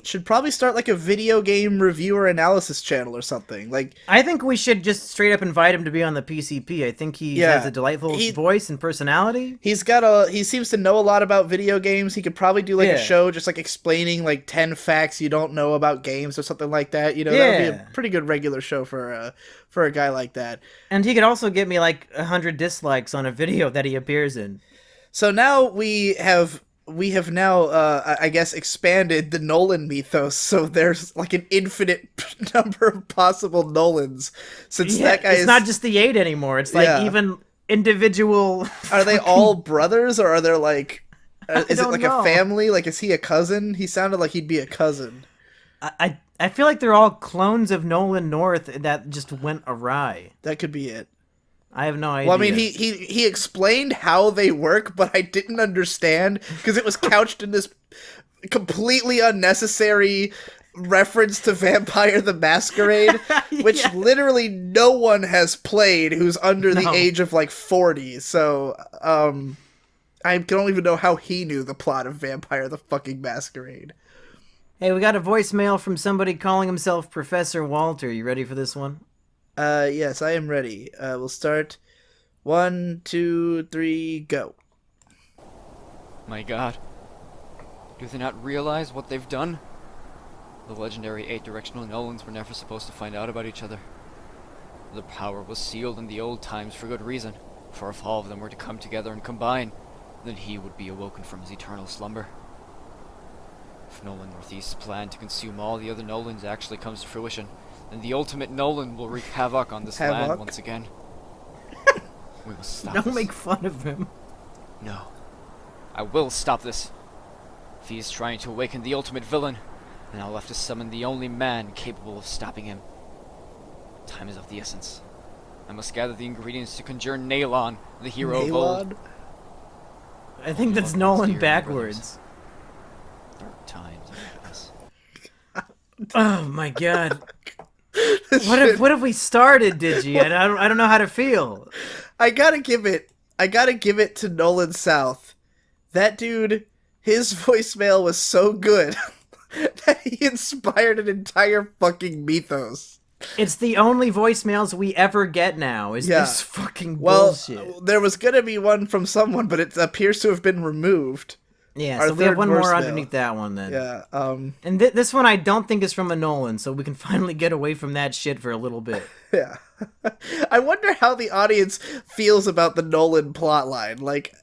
should probably start like a video game review or analysis channel or something. Like, I think we should just straight up invite him to be on the PCP. I think he has a delightful voice and personality. He seems to know a lot about video games. He could probably do like a show just like explaining like 10 facts you don't know about games or something like that. That would be a pretty good regular show for a guy like that. And he could also get me like 100 dislikes on a video that he appears in. So now we have now, I guess, expanded the Nolan mythos, so there's like an infinite number of possible Nolans. Since that guy it's not just the 8 anymore. It's like even individual. Are they all brothers, or are there like? Is it like know. a family? Like, is he a cousin? He sounded like he'd be a cousin. I feel like they're all clones of Nolan North that just went awry. That could be it. I have no idea. Well, I mean, he explained how they work, but I didn't understand because it was couched in this completely unnecessary reference to Vampire the Masquerade, which literally no one has played who's under the age of like 40. So, I don't even know how he knew the plot of Vampire the fucking Masquerade. Hey, we got a voicemail from somebody calling himself Professor Walter. You ready for this one? Yes, I am ready. We'll start. 1, 2, 3, go. My god. Do they not realize what they've done? The legendary 8-directional Nolans were never supposed to find out about each other. The power was sealed in the old times for good reason, for if all of them were to come together and combine, then he would be awoken from his eternal slumber. If Nolan Northeast's plan to consume all the other Nolans actually comes to fruition, then the ultimate Nolan will wreak havoc on this land once again. We will stop this. Don't make fun of him. No. I will stop this. If he is trying to awaken the ultimate villain, then I'll have to summon the only man capable of stopping him. Time is of the essence. I must gather the ingredients to conjure Nalon, the hero of old. I think that's Nolan backwards. Dark times, I guess. Oh my god. What have we started, Digi? I don't know how to feel. I gotta give it to Nolan South. That dude, his voicemail was so good that he inspired an entire fucking mythos. It's the only voicemails we ever get now, is this fucking bullshit. Well, there was gonna be one from someone, but it appears to have been removed. Yeah, Our so we have one more voicemail. underneath that one then. Yeah, And this one I don't think is from a Nolan, so we can finally get away from that shit for a little bit. yeah. I wonder how the audience feels about the Nolan plotline. Like,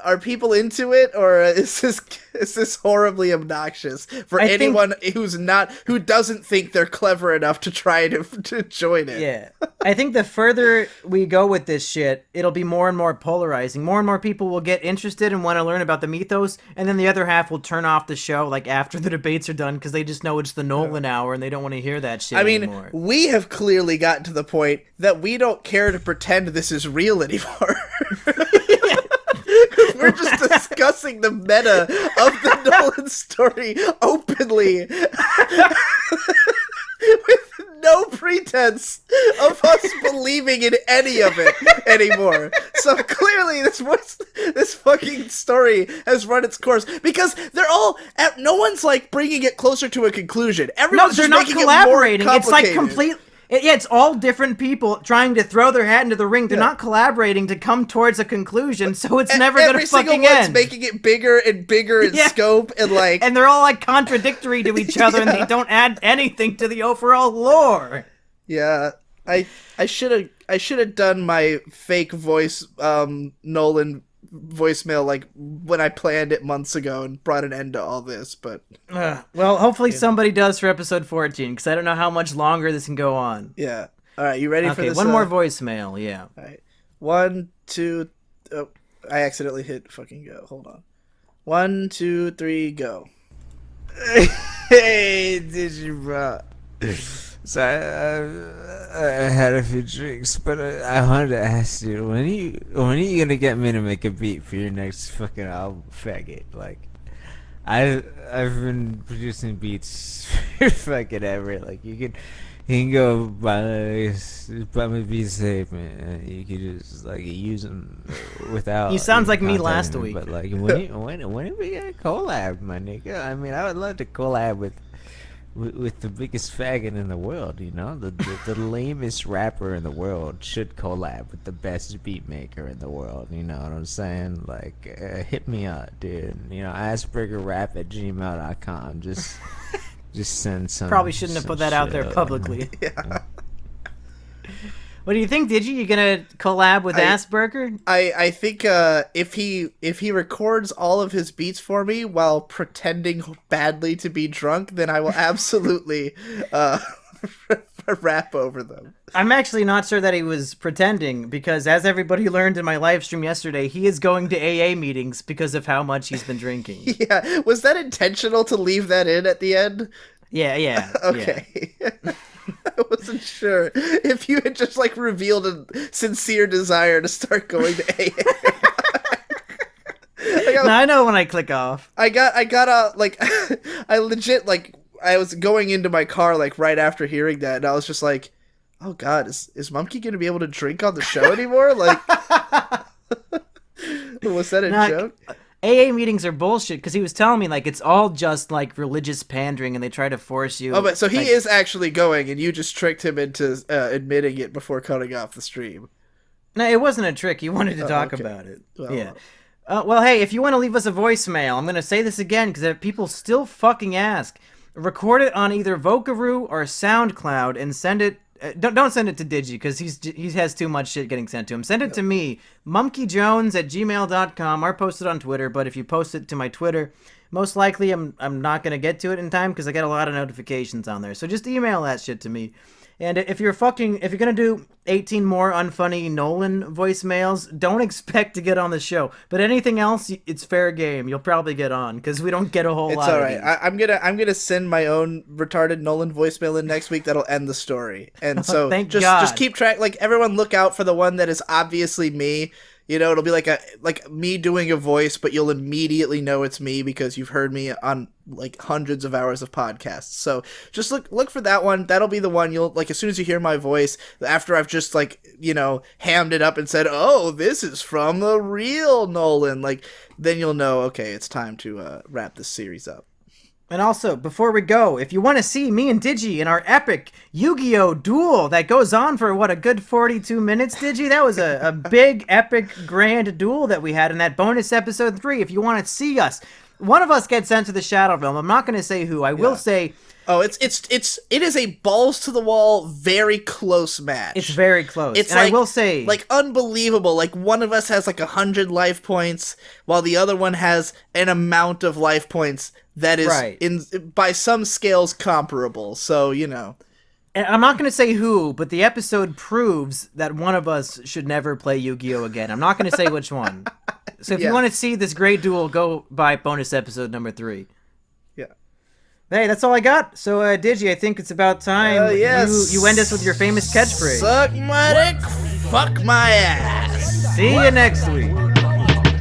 are people into it, or is this horribly obnoxious for anyone who doesn't think they're clever enough to try to join it? Yeah. I think the further we go with this shit, it'll be more and more polarizing. More and more people will get interested and want to learn about the mythos, and then the other half will turn off the show like after the debates are done because they just know it's the Nolan hour and they don't want to hear that shit anymore. We have clearly gotten to the point that we don't care to pretend this is real anymore. We're just discussing the meta of the Nolan story openly. With no pretense of us believing in any of it anymore. So clearly this fucking story has run its course, because no one's like bringing it closer to a conclusion. Everyone's they're just not making collaborating. It more It's like complicated. it's all different people trying to throw their hat into the ring. They're not collaborating to come towards a conclusion, so it's never going to fucking Every single one's end. making it bigger and bigger in scope, and like... And they're all like contradictory to each other, and they don't add anything to the overall lore. Yeah, I should have done my fake voice Nolan voicemail like when I planned it months ago and brought an end to all this, but well, hopefully somebody does for episode 14, because I don't know how much longer this can go on. Yeah. All right, you ready for this? One more voicemail, yeah. All right. 1, 2... Oh, I accidentally hit fucking go. Hold on. 1, 2, 3, go. Hey, did you, bro? So I had a few drinks, but I wanted to ask you, when are you gonna get me to make a beat for your next fucking album, faggot? Like, I've been producing beats for fucking ever. Like, you can go buy my beats safe, man. You can just like use them without. He sounds like me contacting last me. week. But like, when are we gonna collab, my nigga? I mean, I would love to collab with the biggest faggot in the world, you know? The lamest rapper in the world should collab with the best beat maker in the world, you know what I'm saying? Like, hit me up, dude. You know, aspergerrap@gmail.com. Just send some... Probably shouldn't have put that out there publicly. Yeah. What do you think, Digi? You gonna collab with Asperger? I think if he records all of his beats for me while pretending badly to be drunk, then I will absolutely rap over them. I'm actually not sure that he was pretending, because as everybody learned in my live stream yesterday, he is going to AA meetings because of how much he's been drinking. Yeah, was that intentional to leave that in at the end? Yeah. Okay. Yeah. I wasn't sure if you had just like revealed a sincere desire to start going to AA. I know when I click off. I got I legit like I was going into my car like right after hearing that, and I was just like, oh god, is Mumkey gonna be able to drink on the show anymore? Like, was that a joke? AA meetings are bullshit, because he was telling me like it's all just like religious pandering, and they try to force you. Oh, but so he is actually going, and you just tricked him into admitting it before cutting off the stream. No, it wasn't a trick. He wanted to talk about it. Well, yeah. Well, hey, if you want to leave us a voicemail, I'm going to say this again because people still fucking ask. Record it on either Vocaroo or SoundCloud and send it. Don't send it to Digi, because he has too much shit getting sent to him. Send it to me, mumkeyjones@gmail.com, or post it on Twitter. But if you post it to my Twitter, most likely I'm not going to get to it in time because I get a lot of notifications on there. So just email that shit to me. And if you're going to do 18 more unfunny Nolan voicemails, don't expect to get on the show. But anything else, it's fair game. You'll probably get on, because we don't get a whole lot. It's all right. I'm gonna send my own retarded Nolan voicemail in next week. That'll end the story. And so just keep track. Like, everyone, look out for the one that is obviously me. You know, it'll be like me doing a voice, but you'll immediately know it's me because you've heard me on like hundreds of hours of podcasts. So just look for that one. That'll be the one you'll like as soon as you hear my voice, after I've just like, you know, hammed it up and said, "Oh, this is from the real Nolan." Like, then you'll know, okay, it's time to wrap this series up. And also, before we go, if you want to see me and Digi in our epic Yu-Gi-Oh! Duel that goes on for, a good 42 minutes, Digi? That was a big, epic, grand duel that we had in that bonus episode 3. If you want to see us, one of us gets sent to the Shadow Realm. I'm not going to say who. I will say Oh, it is a balls to the wall, very close match. It's very close. It's and like, I will say, like, unbelievable. Like, one of us has like 100 life points, while the other one has an amount of life points that is by some scales comparable. So, you know. And I'm not going to say who, but the episode proves that one of us should never play Yu-Gi-Oh! Again. I'm not going to say which one. So if you want to see this great duel, go by bonus episode number 3. Yeah. Hey, that's all I got. So, Digi, I think it's about time yes. you end us with your famous catchphrase. Suck my dick, fuck my ass. See you next week.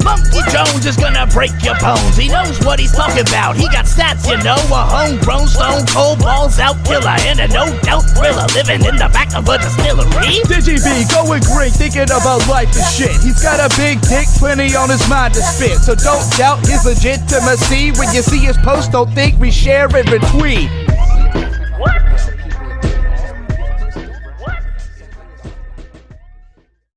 Monkey Jones is gonna break your bones. He knows what he's talking about. He got stats, you know. A homegrown stone cold balls out killer and a no doubt thriller living in the back of a distillery. DigiB going green, thinking about life and shit. He's got a big dick, plenty on his mind to spit. So don't doubt his legitimacy. When you see his post, don't think we share and retweet. What?